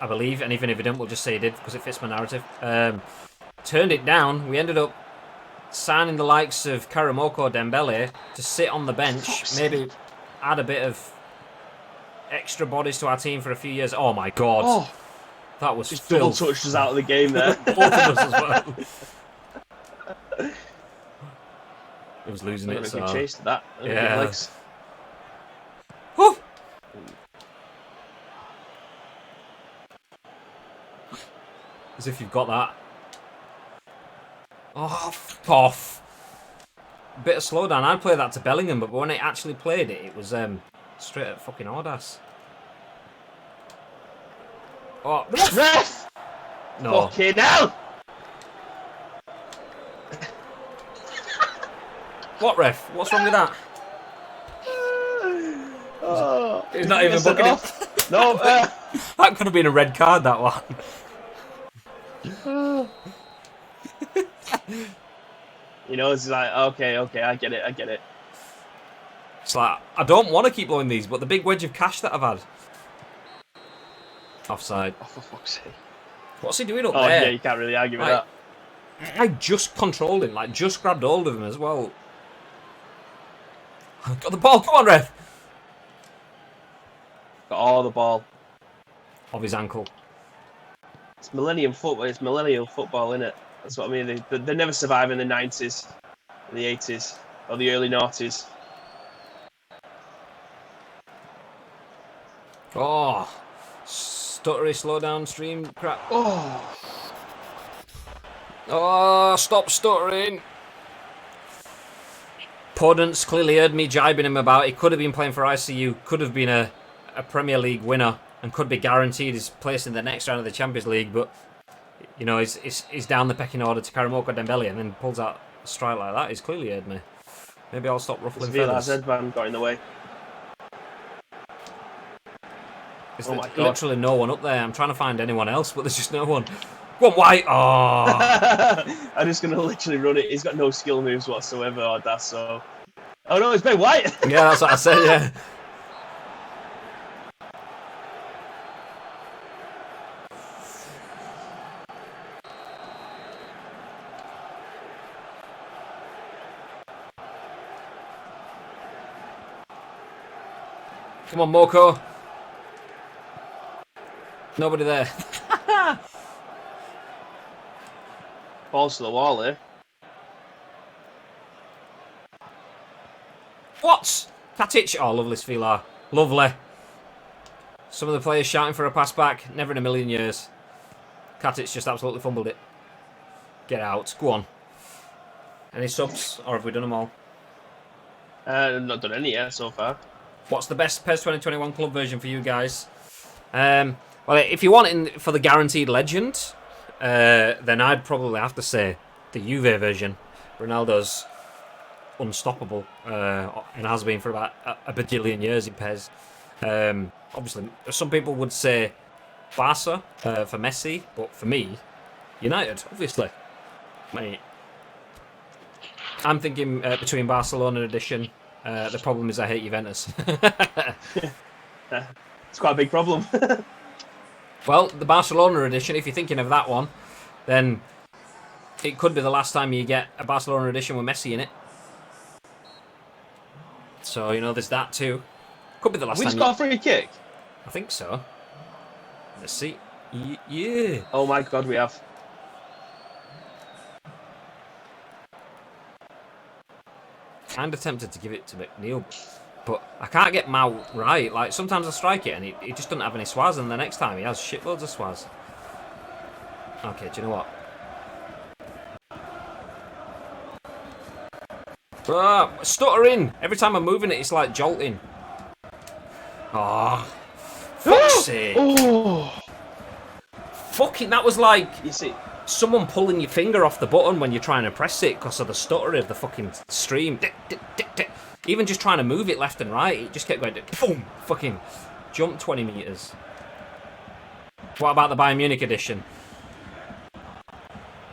believe, and even if he didn't, we'll just say he did because it fits my narrative. Turned it down. We ended up signing the likes of Karamoko Dembele to sit on the bench, maybe add a bit of extra bodies to our team for a few years. Oh my god. Oh, that was just double touched us out of the game there. Both of us as well. He was losing it, so... chased that. Yeah. Whew. As if you've got that. Oh, f off. Bit of slowdown. I'd play that to Bellingham, but when it actually played it, it was straight at fucking Audas. Oh, ref! No. Fucking hell! What ref? What's wrong with that? Oh, He's not even booking it. No. That could have been a red card, that one. You know, it's like, okay, I get it. It's like, I don't want to keep blowing these, but the big wedge of cash that I've had. Offside. Oh, for fuck's sake. What's he doing up Oh, there? yeah, you can't really argue with that. I just controlled him, like, just grabbed hold of him as well. Got the ball, come on, ref! Got all the ball. Of his ankle. It's millennium football, innit? That's what I mean. They never survive in the 90s, in the 80s, or the early 90s. Oh, stuttery, slow down, stream, crap. Oh, stop stuttering. Podence clearly heard me jibing him about. He could have been playing for ICU, could have been a Premier League winner, and could be guaranteed his place in the next round of the Champions League, but, you know, he's down the pecking order to Karamoko Dembele and then pulls out a strike like that. He's clearly heard me. Maybe I'll stop ruffling feathers. Headband got in the way. There's oh my God. literally no one up there. I'm trying to find anyone else, but there's just no one. Go on, White! Oh! I'm just going to literally run it. He's got no skill moves whatsoever, or that's so... Oh no, it's Ben White! Yeah, that's what I said, yeah. Come on, Moko. Nobody there. Balls to the wall here. What? Katic. Oh, lovely Svilar. Lovely. Some of the players shouting for a pass back. Never in a million years. Katic just absolutely fumbled it. Get out. Go on. Any subs? Or have we done them all? Not done any yet so far. What's the best PES 2021 club version for you guys? Well, if you want it for the guaranteed legend, then I'd probably have to say the Juve version. Ronaldo's unstoppable and has been for about a bajillion years in PES. Obviously, some people would say Barca for Messi, but for me, United, obviously. Mate, I'm thinking between Barcelona edition. The problem is I hate Juventus. It's quite a big problem. Well, the Barcelona edition, if you're thinking of that one, then it could be the last time you get a Barcelona edition with Messi in it. So, you know, there's that too. Could be the last We time. just got a free kick. I think so. Let's see. Yeah. Oh my God, we have. Kind of tempted to give it to McNeil, but I can't get Mao right. Like, sometimes I strike it and he just doesn't have any swaz, and the next time he has shitloads of swaz. Okay, do you know what? Stuttering. Every time I'm moving it, it's like jolting. Oh, fuck's sake. Oh, Fucking, that was like you see, someone pulling your finger off the button when you're trying to press it because of the stutter of the fucking stream. Even just trying to move it left and right, it just kept going, boom, fucking jump 20 metres. What about the Bayern Munich edition?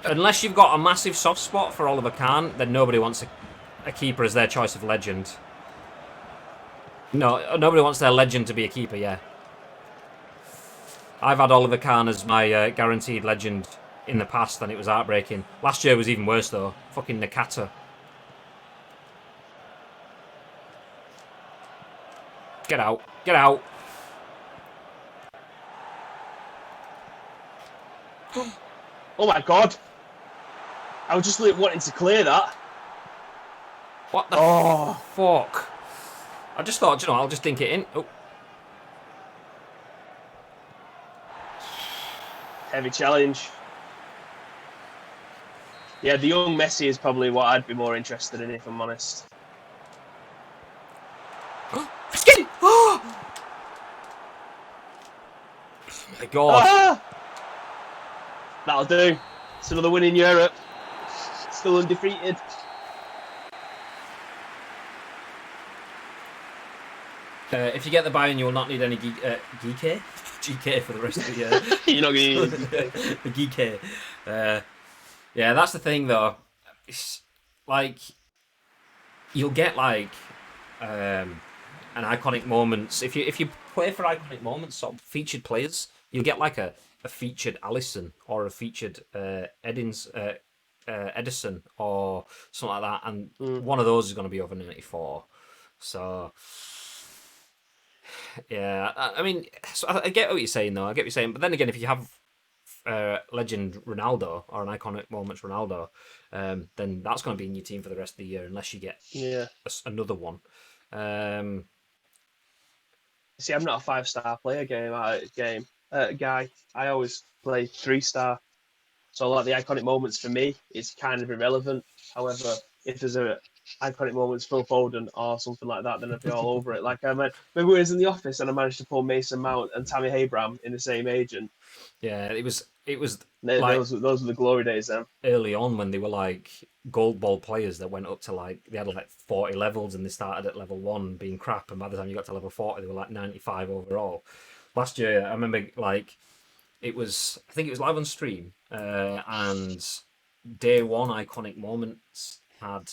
Unless you've got a massive soft spot for Oliver Kahn, then nobody wants a keeper as their choice of legend. No, nobody wants their legend to be a keeper, yeah. I've had Oliver Kahn as my guaranteed legend in the past, and it was heartbreaking. Last year was even worse, though. Fucking Nakata. Get out. Get out. oh my God. I was just wanting to clear that. What the Oh. fuck? I just thought, you know, I'll just dink it in. Oh. Heavy challenge. Yeah, the young Messi is probably what I'd be more interested in, if I'm honest. Oh my God. Ah! That'll do. It's another win in Europe. Still undefeated. If you get the Bayern, you will not need any GK? GK for the rest of the year. You're not going to The GK. Yeah, that's the thing, though. It's like, you'll get, like, an iconic moments. If you play for iconic moments, sort of featured players, you'll get, like, a featured Alisson or a featured Edison or something like that, and one of those is going to be over 94. So, yeah, I mean, so I get what you're saying, though. I get what you're saying, but then again, if you have legend Ronaldo or an iconic moments Ronaldo, then that's going to be in your team for the rest of the year, unless you get another one. See, I'm not a 5-star player guy. I always play 3-star. So like the iconic moments for me is kind of irrelevant. However, if there's a iconic moments Phil Foden or something like that, then I'd be all over it. Like remember we was in the office and I managed to pull Mason Mount and Tammy Abraham in the same agent. Yeah, it was Like, like those were the glory days then. early on when they were like gold ball players that went up to like, they had like 40 levels and they started at level 1 being crap, and by the time you got to level 40 they were like 95 overall. Last year I remember like I think it was live on stream, and day one iconic moments had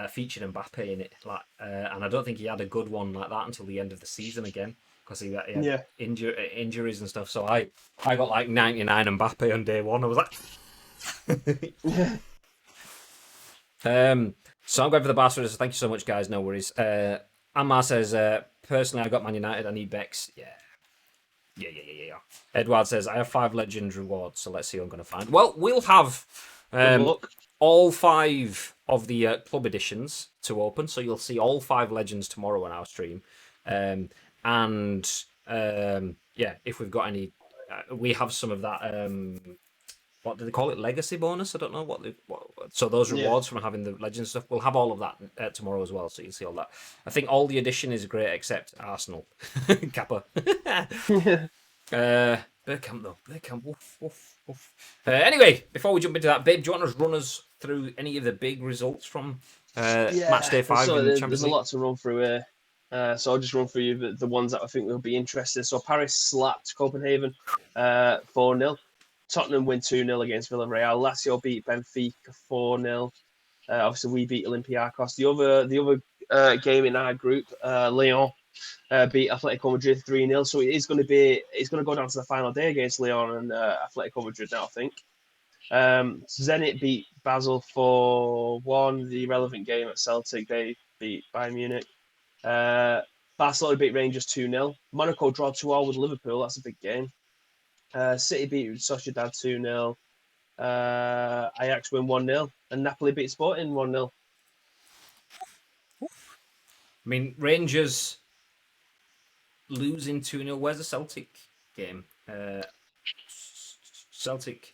featured Mbappe in it, like, and I don't think he had a good one like that until the end of the season again, because he had injuries and stuff. So I got like 99 Mbappe on day one. I was like, so I'm going for the Barca. Thank you so much, guys. No worries. Ammar says, personally, I got Man United. I need Bex. Yeah. Edward says, I have 5 legend rewards, so let's see who I'm going to find. Well, we'll have all 5 of the club editions to open, so you'll see all 5 legends tomorrow on our stream. Yeah, if we've got any, we have some of that. What do they call it? Legacy bonus? I don't know what. So those rewards from having the legend stuff, we'll have all of that tomorrow as well. So you'll see all that. I think all the edition is great except Arsenal. Kappa. Bergkamp though. Bergkamp. Woof. Anyway, before we jump into that, babe, do you want to run us through any of the big results from match day 5 in the Champions League? There's a lot to run through here. So I'll just run through you the ones that I think will be interesting. So Paris slapped Copenhagen 4-0. Tottenham win 2-0 against Villarreal. Lazio beat Benfica 4-0. Obviously, we beat Olympiacos. The other game in our group, Lyon beat Atletico Madrid 3-0. So it's going to go down to the final day against Lyon and Atletico Madrid now, I think. Zenit beat Basel 4-1. The relevant game at Celtic, they beat Bayern Munich. Barcelona beat Rangers 2-0. Monaco draw 2-2 with Liverpool. That's a big game. City beat Sociedad 2-0. Ajax win 1-0. And Napoli beat Sporting 1-0. I mean, Rangers losing 2-0. Where's the Celtic game? Celtic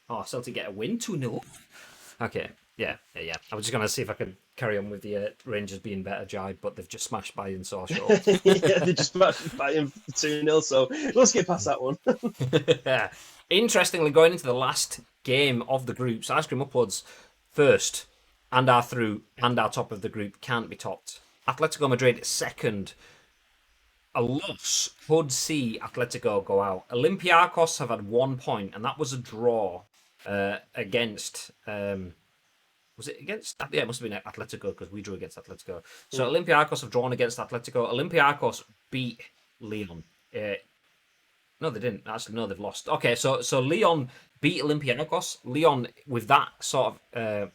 get a win 2-0. Okay, yeah. I was just gonna see if I could carry on with the Rangers being better, Jai, but they've just smashed Bayern, so I'll shut Yeah, they just smashed Bayern 2-0, so let's get past that one. up. Interestingly, going into the last game of the groups, Ice Cream Upwards first, and our through, and our top of the group can't be topped. Atletico Madrid second. A loss could see Atletico go out. Olympiacos have had 1 point, and that was a draw against. Was it against? Yeah, it must have been Atletico because we drew against Atletico. So Olympiacos have drawn against Atletico. Olympiacos beat Leon. No, they didn't. Actually, no, they've lost. Okay, so Leon beat Olympiacos. Leon, with that sort of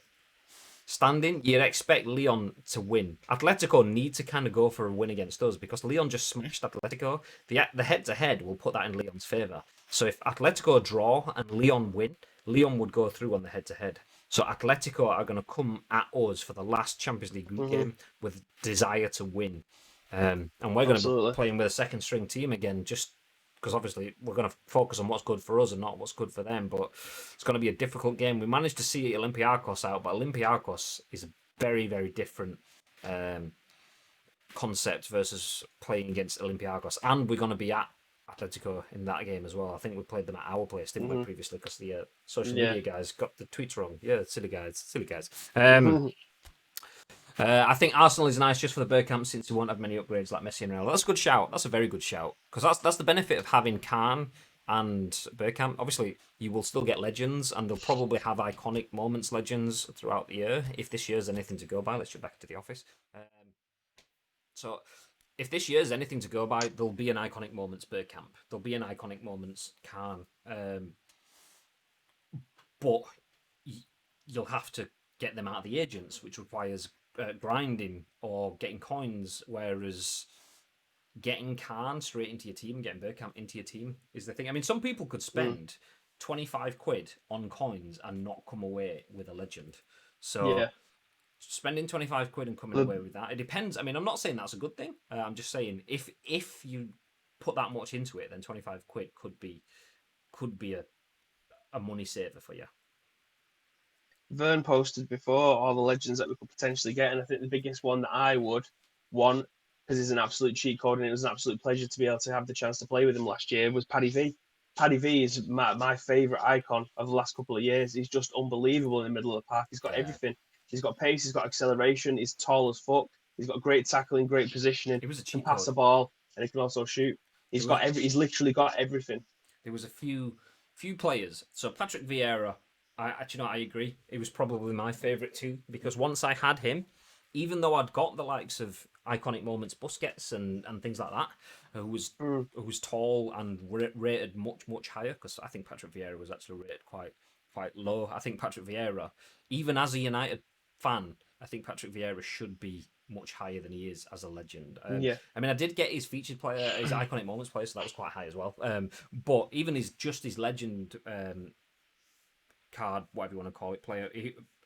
standing, you'd expect Leon to win. Atletico need to kind of go for a win against us because Leon just smashed Atletico. The head-to-head will put that in Leon's favour. So if Atletico draw and Leon win, Leon would go through on the head-to-head. So Atletico are going to come at us for the last Champions League group game with desire to win. And we're going to be playing with a second-string team again, just because obviously we're going to focus on what's good for us and not what's good for them. But it's going to be a difficult game. We managed to see Olympiacos out, but Olympiacos is a very, very different concept versus playing against Olympiacos. And we're going to be at Atletico in that game as well. I think we played them at our place, didn't we, previously? Because the social media guys got the tweets wrong. Yeah, silly guys. I think Arsenal is nice just for the Bergkamp since we won't have many upgrades like Messi and Ronaldo. That's a good shout. That's a very good shout. Because that's the benefit of having Khan and Bergkamp. Obviously, you will still get legends, and they'll probably have iconic moments legends throughout the year. If this year's anything to go by, let's jump back to the office. So, if this year's anything to go by, there'll be an iconic moments Bergkamp. There'll be an iconic moments Khan. But you'll have to get them out of the agents, which requires grinding or getting coins, whereas getting Khan straight into your team, getting Bergkamp into your team is the thing. I mean, some people could spend 25 quid on coins and not come away with a legend. So spending 25 quid and coming away with that, it depends. I mean, I'm not saying that's a good thing. I'm just saying if you put that much into it, then 25 quid could be a money saver for you. Vern posted before all the legends that we could potentially get, and I think the biggest one that I would want, because it's an absolute cheat code and it was an absolute pleasure to be able to have the chance to play with him last year, was Paddy V. Paddy V is my favourite icon of the last couple of years. He's just unbelievable in the middle of the park. He's got everything. He's got pace, he's got acceleration, he's tall as fuck, he's got great tackling, great positioning, He was a he can cheat pass code. the ball, and he can also shoot. He's literally got everything. There was a few players. So Patrick Vieira, I agree. He was probably my favourite too, because once I had him, even though I'd got the likes of iconic moments, Busquets and things like that, who was tall and rated much higher, because I think Patrick Vieira was actually rated quite low. I think Patrick Vieira, even as a United fan, I think Patrick Vieira should be much higher than he is as a legend. I mean, I did get his featured player, his iconic moments player, so that was quite high as well. But even his legend card, whatever you want to call it, player,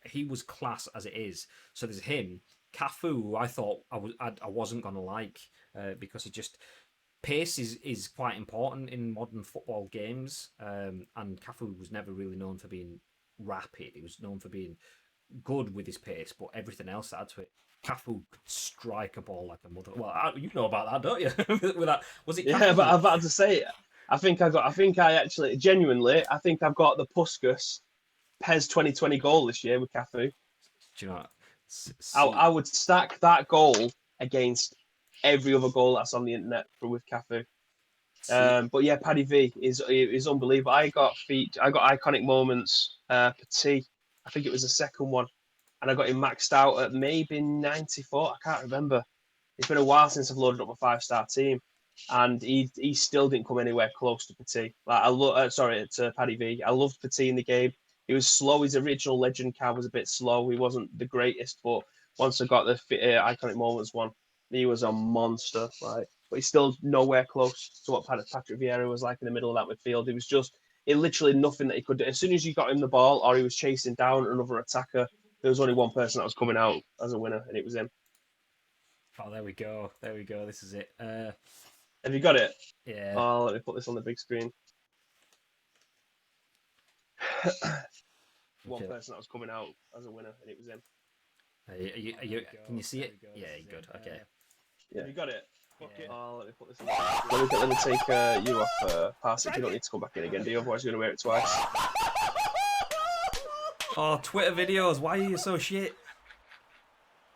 he was class as it is. So there's him, Cafu, who I thought I wasn't gonna like because he just pace is quite important in modern football games, and Cafu was never really known for being rapid. He was known for being good with his pace, but everything else added to it. Cafu could strike a ball like a mother. Well, you know about that, don't you? With that, was it? Cafu? Yeah, but I'm about to say, I think I've got the Puskas PES 2020 goal this year with Cafu. Do you know what? I would stack that goal against every other goal that's on the internet with Cafu. But yeah, Paddy V is unbelievable. I got iconic moments. Petit, I think it was the second one, and I got him maxed out at maybe 94. I can't remember. It's been a while since I've loaded up a 5-star team, and he still didn't come anywhere close to Petit. To Paddy V. I loved Petit in the game. He was slow. His original legend card was a bit slow. He wasn't the greatest, but once I got the iconic moments one, he was a monster. But he's still nowhere close to what Patrick Vieira was like in the middle of that midfield. It literally nothing that he could do. As soon as you got him the ball or he was chasing down another attacker, there was only one person that was coming out as a winner, and it was him. Oh, there we go. This is it. Have you got it? Yeah. Oh, let me put this on the big screen. One person that was coming out as a winner, and it was him. Can you see it? Yeah, you're good. Okay. Yeah. You got it. Yeah. Oh, let me put this in. Let me take you off. Pass it. You don't need to come back in again, do you? Otherwise, you're gonna wear it twice. Oh, Twitter videos. Why are you so shit?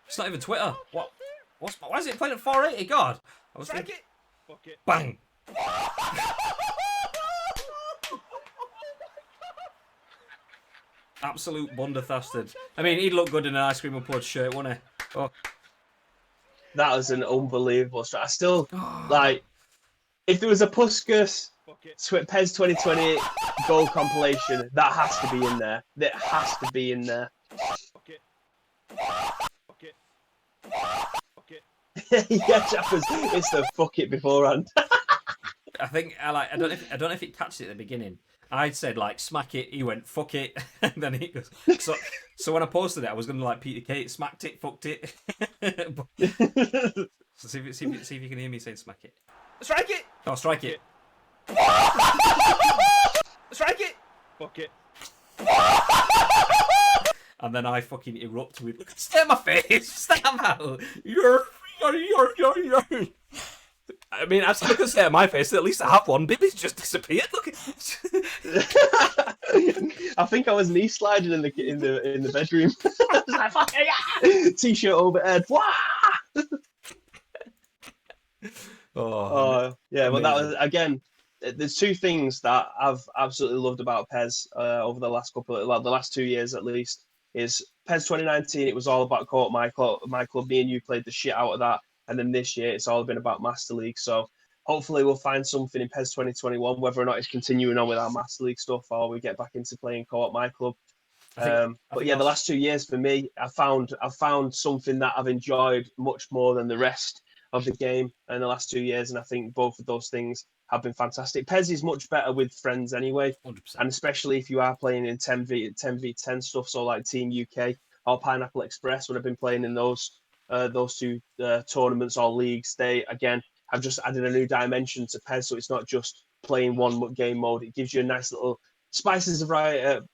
It's not even Twitter. What? Why is it playing at 480? God. I was thinking. Bang. Absolute bundastard. I mean, he'd look good in an ice cream upload shirt, wouldn't he? Oh. That was an unbelievable strat. I still like. If there was a Puskas PES 2020 goal compilation, that has to be in there. That has to be in there. Yeah, Chappers, it's the fuck it beforehand. I think I don't know if it catched it at the beginning. I'd said like smack it, he went fuck it, and then he goes. So when I posted it, I was gonna like Peter Kate, smacked it, fucked it. So see if you can hear me saying smack it. Strike it! Oh, strike it. Strike it! Fuck it. And then I fucking erupt with, stay on my face, stamp out. I mean, I still can stay on my face. At least I have one. Bibby's just disappeared. Look. I think I was knee sliding in the bedroom. T-shirt overhead. Yeah, well, that was again. There's two things that I've absolutely loved about PES over the last the last 2 years at least. Is PES 2019? It was all about co-op Michael. Me and you played the shit out of that, and then this year it's all been about Master League. So hopefully we'll find something in PES 2021, whether or not it's continuing on with our Master League stuff or we get back into playing co-op My Club. But yeah, the last 2 years for me, I've found something that I've enjoyed much more than the rest of the game in the last 2 years, and I think both of those things have been fantastic. PES is much better with friends anyway, 100%. and especially if you are playing in 10v10 stuff, so like Team UK or Pineapple Express, when I've been playing in those two tournaments or leagues, they again have just added a new dimension to PES, so it's not just playing one game mode. It gives you a nice little spices of variety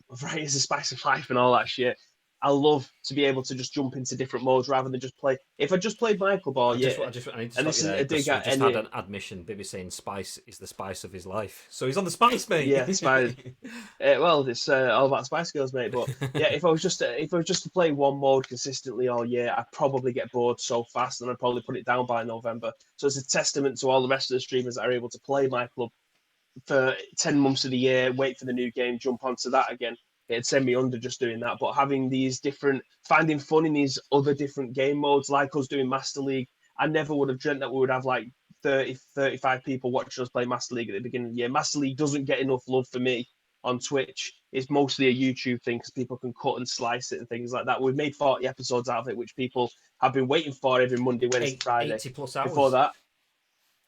is the spice of life and all that shit. I love to be able to just jump into different modes rather than just play. If I just played Michael Ball, I need to stop you there, because we just had an admission. Bibby saying spice is the spice of his life. So he's on the spice, mate. Yeah, spice. Well, it's all about Spice Girls, mate. But yeah, if I was just to play one mode consistently all year, I'd probably get bored so fast, and I'd probably put it down by November. So it's a testament to all the rest of the streamers that are able to play my club for 10 months of the year, wait for the new game, jump onto that again. It'd send me under just doing that. But having finding fun in these other different game modes, like us doing Master League, I never would have dreamt that we would have like 30, 35 people watching us play Master League at the beginning of the year. Master League doesn't get enough love for me on Twitch. It's mostly a YouTube thing because people can cut and slice it and things like that. We've made 40 episodes out of it, which people have been waiting for every Monday, Wednesday, Friday. 80 plus hours. Before that,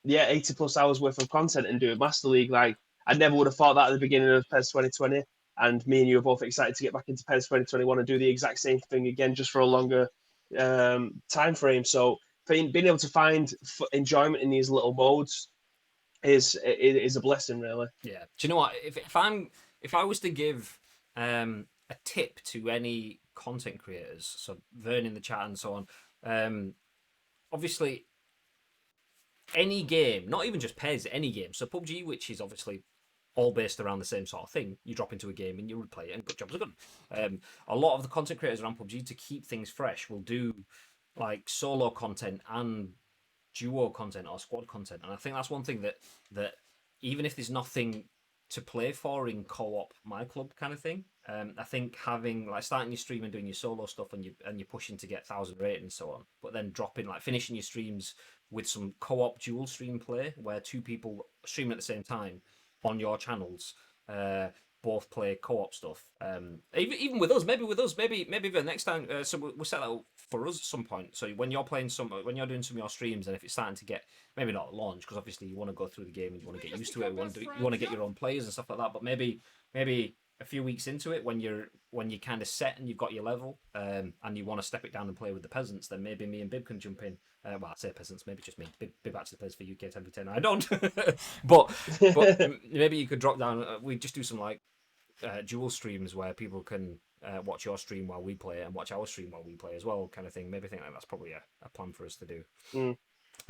yeah, 80 plus hours worth of content and do it Master League. Like, I never would have thought that at the beginning of PES 2020. And me and you are both excited to get back into PES 2021 and do the exact same thing again, just for a longer time frame. So being able to find enjoyment in these little modes is a blessing, really. Yeah. Do you know what? If I was to give a tip to any content creators, so Vern in the chat and so on, obviously any game, not even just PES, any game. So PUBG, which is obviously all based around the same sort of thing. You drop into a game and you would play it, and good jobs are done. A lot of the content creators around PUBG, to keep things fresh, will do like solo content and duo content or squad content. And I think that's one thing that even if there's nothing to play for in co-op My Club kind of thing, I think having like starting your stream and doing your solo stuff and you're pushing to get 1,000 rating and so on, but then finishing your streams with some co-op dual stream play where two people streaming at the same time on your channels, both play co-op stuff. Even with us, maybe the next time. So we'll set that up for us at some point. So when you're doing some of your streams, and if it's starting to get, maybe not launch, because obviously you want to go through the game and you want to get used to it. You want to get your own players and stuff like that. But maybe a few weeks into it, when you're kind of set and you've got your level, and you want to step it down and play with the peasants, then maybe me and Bib can jump in. Well, I say peasants, maybe just me. Bib actually plays for UK 10v10. I don't. but maybe you could drop down. We just do some like dual streams where people can watch your stream while we play and watch our stream while we play as well, kind of thing. Maybe I think that's probably a plan for us to do.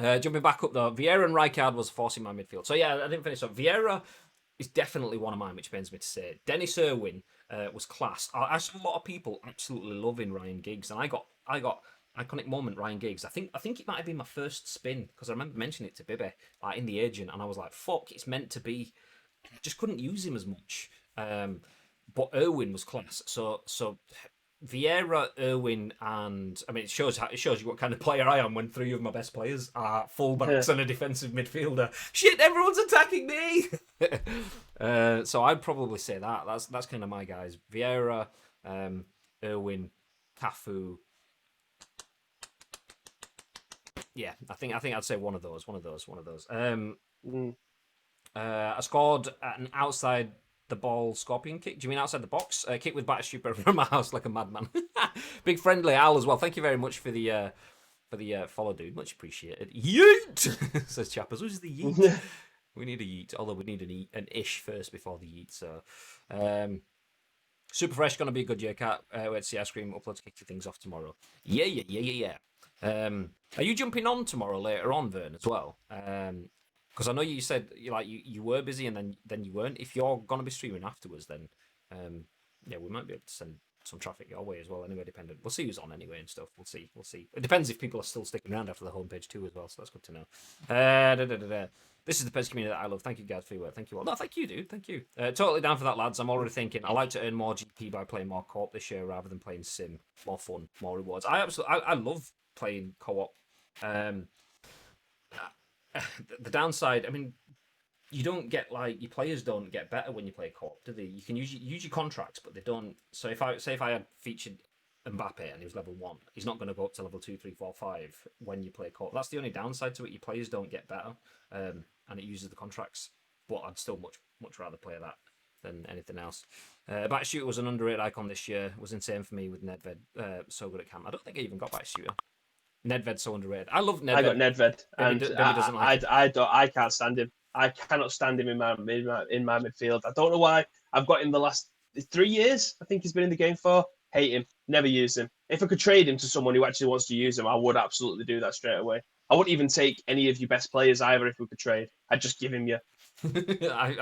Jumping back up though, Vieira and Rijkaard was forcing my midfield. So yeah, I didn't finish up. Vieira is definitely one of mine, which pains me to say. Dennis Irwin was class. I saw a lot of people absolutely loving Ryan Giggs, and I got iconic moment Ryan Giggs. I think it might have been my first spin because I remember mentioning it to Bibby like in the agent, and I was like, "Fuck, it's meant to be." Just couldn't use him as much. But Irwin was class. So Vieira, Irwin, and I mean, it shows you what kind of player I am when 3 of my best players are fullbacks and a defensive midfielder. Shit, everyone's attacking me. So I'd probably say that's kind of my guys: Vieira, Irwin, Cafu. Yeah, I think I'd say one of those. I scored an outside the ball scorpion kick. Do you mean outside the box? Kick with batter stupid from my house like a madman. Big friendly Al as well. Thank you very much for the follow, dude. Much appreciated. Yeet, says Chappers. Who's the yeet? We need a yeet, although we need an ish first before the yeet. So, Super Fresh gonna be a good year, Cat. Wait to see ice cream upload to kick things off tomorrow. Yeah. Are you jumping on tomorrow later on, Vern, as well? Because I know you said you were busy and then you weren't. If you're gonna be streaming afterwards, then yeah, we might be able to send some traffic your way as well. Anyway, dependent. We'll see who's on anyway and stuff. We'll see. It depends if people are still sticking around after the homepage too as well. So that's good to know. This is the PES community that I love. Thank you, guys, for your work. Thank you all. No, thank you, dude. Thank you. Totally down for that, lads. I'm already thinking I like to earn more GP by playing more co-op this year rather than playing sim. More fun, more rewards. I love playing co-op. The downside, I mean, you don't get your players don't get better when you play co-op, do they? You can use your contracts, but they don't. So if I had featured Mbappe and he was level 1, he's not going to go up to level 2, 3, 4, 5 when you play co-op. That's the only downside to it. Your players don't get better, and it uses the contracts. But I'd still much rather play that than anything else. Back Shooter was an underrated icon this year. It was insane for me with Nedved. So good at camp. I don't think I even got Back Shooter. Nedved's so underrated. I love Nedved. I got Nedved, and Baby doesn't like I can't stand him. I cannot stand him in my midfield. I don't know why. I've got him the last 3 years. I think he's been in the game for. Hate him. Never use him. If I could trade him to someone who actually wants to use him, I would absolutely do that straight away. I wouldn't even take any of your best players either if we could trade. I'd just give him you. I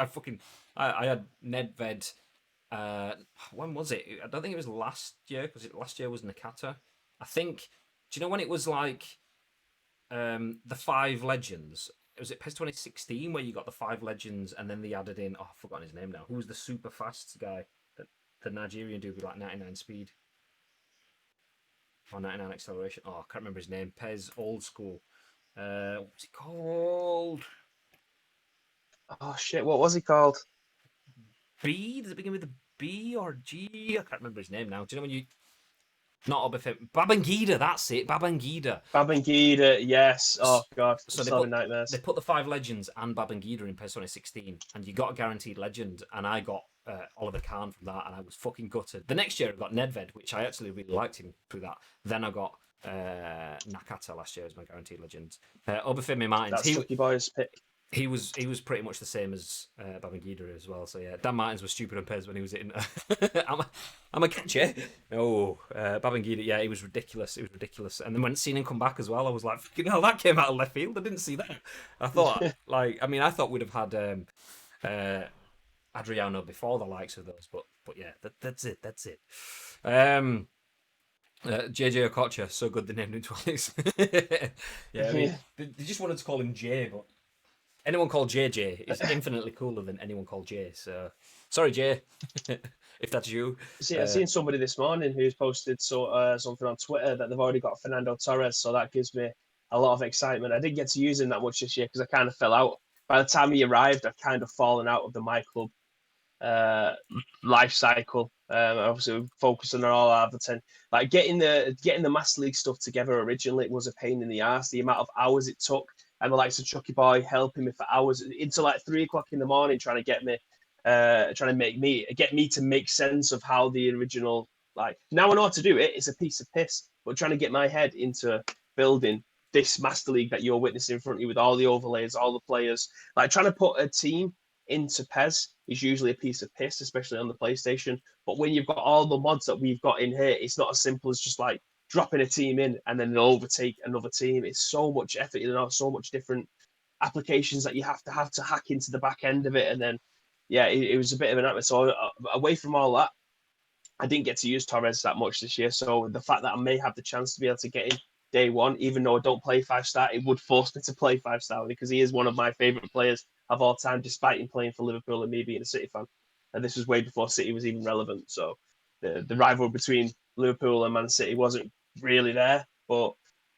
had Nedved. When was it? I don't think it was last year because last year was Nakata. I think. Do you know when it was like the 5 legends? Was it PES 2016 where you got the 5 legends and then they added in? Oh, I've forgotten his name now. Who was the super fast guy? The Nigerian dude with like 99 speed or 99 acceleration. Oh, I can't remember his name. PES old school. What's he called? Oh shit! What was he called? B? Does it begin with a B or G? I can't remember his name now. Do you know when you? Not Obafemi. Babangida, that's it. Babangida, yes. Oh god, so nightmares. They put the 5 legends and Babangida in PES 2016, and you got a guaranteed legend, and I got Oliver Kahn from that, and I was fucking gutted. The next year I got Nedved, which I actually really liked him through that. Then I got Nakata last year as my guaranteed legend. Obafemi Martins. That's Chucky Boy's pick. He was pretty much the same as Babangida as well. So yeah, Dan Martins was stupid on PES when he was in. I'm a catcher. Oh, Babangida, yeah, he was ridiculous. It was ridiculous. And then when seeing him come back as well, I was like, fucking hell, that came out of left field. I didn't see that. I thought, I thought we'd have had Adriano before the likes of those, but yeah, that's it. JJ Okocha, so good they named him twice. Yeah, I mean, they just wanted to call him Jay, but anyone called JJ is infinitely cooler than anyone called Jay. So, sorry, Jay, if that's you. See, I've seen somebody this morning who's posted something on Twitter that they've already got Fernando Torres, so that gives me a lot of excitement. I didn't get to use him that much this year because I kind of fell out. By the time he arrived, I'd kind of fallen out of the My Club life cycle. Obviously, focusing on all our like getting the Master League stuff together originally, it was a pain in the ass. The amount of hours it took. And the likes of Chucky Boy helping me for hours into like 3 o'clock in the morning, trying to get me, get me to make sense of how the original, like now I know how to do it. It's a piece of piss, but trying to get my head into building this Master League that you're witnessing in front of you with all the overlays, all the players, like trying to put a team into PES is usually a piece of piss, especially on the PlayStation. But when you've got all the mods that we've got in here, it's not as simple as just like dropping a team in and then they'll overtake another team. It's so much effort, so much different applications that you have to hack into the back end of it. And then, yeah, it was a bit of an nightmare. So away from all that, I didn't get to use Torres that much this year. So the fact that I may have the chance to be able to get in day one, even though I don't play 5-star, it would force me to play 5-star because he is one of my favourite players of all time, despite him playing for Liverpool and me being a City fan. And this was way before City was even relevant. So the rivalry between Liverpool and Man City wasn't really there. But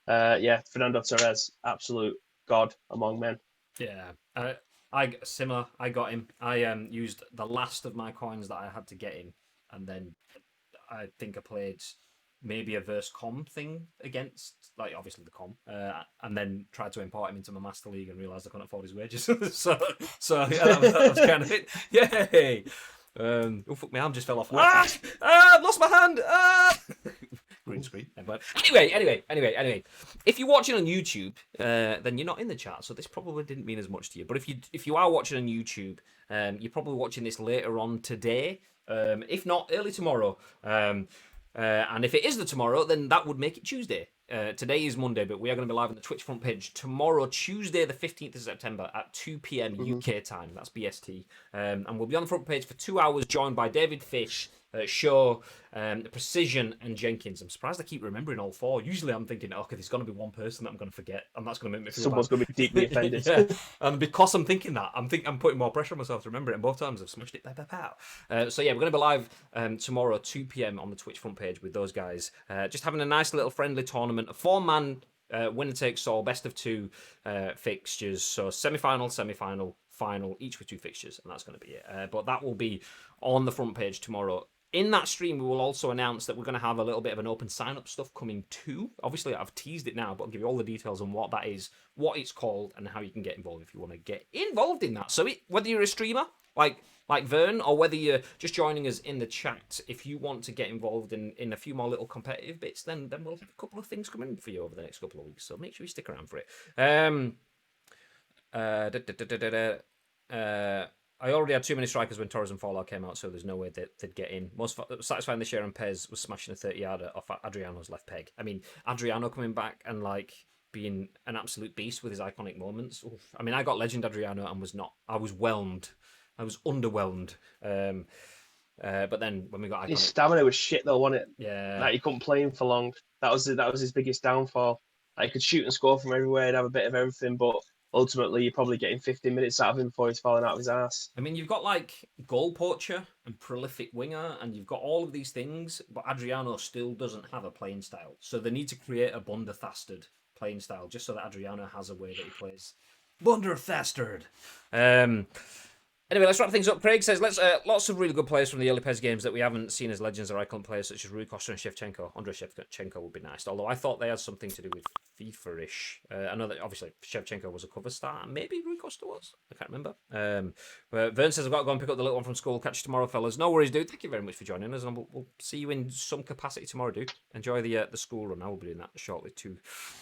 yeah, Fernando Torres, absolute god among men. Yeah, similar. I got him. I used the last of my coins that I had to get in, and then I think I played maybe a verse com thing against, like, obviously the com, and then tried to import him into my Master League and realised I couldn't afford his wages. so yeah, that was kind of it. Yay! Oh fuck, my arm just fell off. I've lost my hand. Green screen. But anyway. If you're watching on YouTube, then you're not in the chat, so this probably didn't mean as much to you. But if you are watching on YouTube, you're probably watching this later on today, if not early tomorrow. And if it is the tomorrow, then that would make it Tuesday. Today is Monday, but we are going to be live on the Twitch front page tomorrow, Tuesday, the 15th of September at 2 p.m. UK time. That's BST. And we'll be on the front page for 2 hours, joined by David Fish, Shaw, Precision, and Jenkins. I'm surprised I keep remembering all four. Usually I'm thinking, okay, there's going to be one person that I'm going to forget, and that's going to make me feel Someone's bad. going to be deeply offended. Yeah. And because I'm thinking that, I'm putting more pressure on myself to remember it, and both times I've smashed it. So yeah, we're going to be live tomorrow, 2 p.m. on the Twitch front page with those guys. Just having a nice little friendly tournament, a 4-man winner takes all, best of 2 fixtures. So semi-final, final, each with 2 fixtures, and that's going to be it. But that will be on the front page tomorrow. In that stream, we will also announce that we're going to have a little bit of an open sign-up stuff coming too. Obviously, I've teased it now, but I'll give you all the details on what that is, what it's called, and how you can get involved if you want to get involved in that. So whether you're a streamer, like Vern, or whether you're just joining us in the chat, if you want to get involved in a few more little competitive bits, then we'll have a couple of things coming for you over the next couple of weeks. So make sure you stick around for it. I already had too many strikers when Torres and Fallout came out, so there's no way they'd get in. Most satisfying this year on PES was smashing a 30-yarder off Adriano's left peg. I mean, Adriano coming back and like being an absolute beast with his iconic moments. Oof. I mean, I got Legend Adriano and I was whelmed. I was underwhelmed. But then when we got iconic... His stamina was shit though, wasn't it? Yeah. Like, he couldn't play him for long. That was his biggest downfall. Like, he could shoot and score from everywhere, he'd have a bit of everything, but ultimately you're probably getting 15 minutes out of him before he's falling out of his ass. I mean, you've got like goal poacher and prolific winger, and you've got all of these things, but Adriano still doesn't have a playing style. So they need to create a Bunderthastard playing style, just so that Adriano has a way that he plays. Bunderthastard. Anyway, let's wrap things up. Craig says, lots of really good players from the early PES games that we haven't seen as legends or icon players, such as Rui Costa and Shevchenko. Andrei Shevchenko would be nice, although I thought they had something to do with FIFA-ish. I know that obviously Shevchenko was a cover star, and maybe Rui Costa was. I can't remember. But Vern says, I've got to go and pick up the little one from school. Catch you tomorrow, fellas. No worries, dude. Thank you very much for joining us, and we'll see you in some capacity tomorrow, dude. Enjoy the school run. I will be doing that shortly too.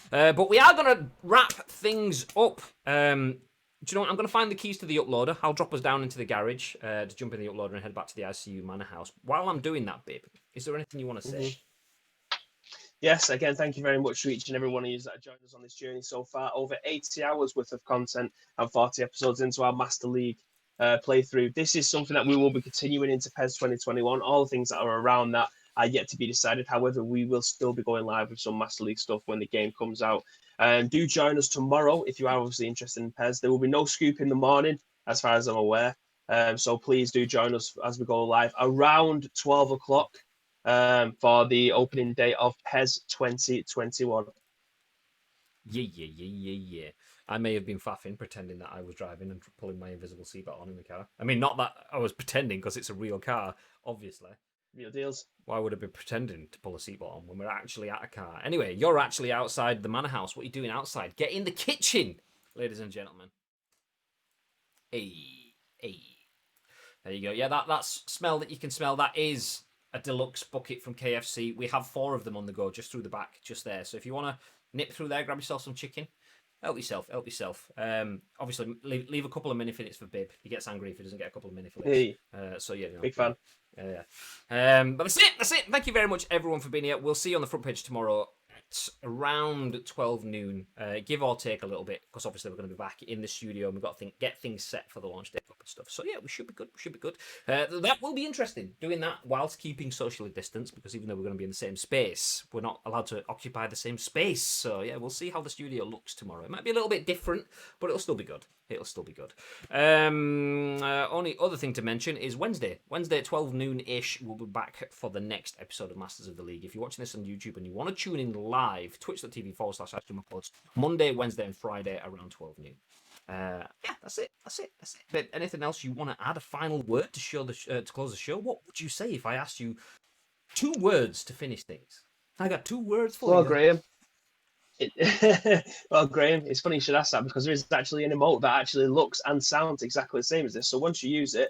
But we are going to wrap things up. Do you know what? I'm going to find the keys to the uploader. I'll drop us down into the garage to jump in the uploader and head back to the ICU Manor House. While I'm doing that, babe, is there anything you want to say? Yes, again, thank you very much to each and every one of you that have joined us on this journey so far. Over 80 hours worth of content and 40 episodes into our Master League playthrough. This is something that we will be continuing into PES 2021. All the things that are around that are yet to be decided. However, we will still be going live with some Master League stuff when the game comes out. Do join us tomorrow if you are obviously interested in PES. There will be no scoop in the morning, as far as I'm aware. So please do join us as we go live around 12 o'clock for the opening day of PES 2021. Yeah. I may have been faffing, pretending that I was driving and pulling my invisible seatbelt on in the car. I mean, not that I was pretending, because it's a real car, obviously. Real deals. Why would I be pretending to pull a seatbelt on when we're actually at a car? Anyway, you're actually outside the manor house. What are you doing outside? Get in the kitchen, ladies and gentlemen. Hey. There you go. Yeah, that smell that you can smell, that is a deluxe bucket from KFC. We have 4 of them on the go, just through the back, just there. So if you want to nip through there, grab yourself some chicken, Help yourself. Help yourself. Obviously, leave a couple of minifinites for Bib. He gets angry if he doesn't get a couple of minifinites. Hey, So yeah, big fan. But that's it. That's it. Thank you very much, everyone, for being here. We'll see you on the front page tomorrow at around 12 noon, give or take a little bit, because obviously we're going to be back in the studio and we've got to get things set for the launch day and stuff. So yeah, we should be good. We should be good. That will be interesting, doing that whilst keeping socially distanced, because even though we're going to be in the same space, we're not allowed to occupy the same space. So yeah, we'll see how the studio looks tomorrow. It might be a little bit different, but it'll still be good. It'll still be good. Only other thing to mention is Wednesday at 12 noon-ish, we'll be back for the next episode of Masters of the League. If you're watching this on YouTube and you want to tune in live, twitch.tv/AskJimMcPods, Monday, Wednesday, and Friday around 12 noon. Yeah, that's it. But anything else you want to add? A final word to show to close the show? What would you say if I asked you 2 words to finish things? I got 2 words for you. Well, Graham. Well, Graham, it's funny you should ask that, because there is actually an emote that actually looks and sounds exactly the same as this. So once you use it,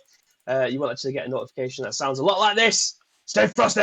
you will actually get a notification that sounds a lot like this. Stay frosty!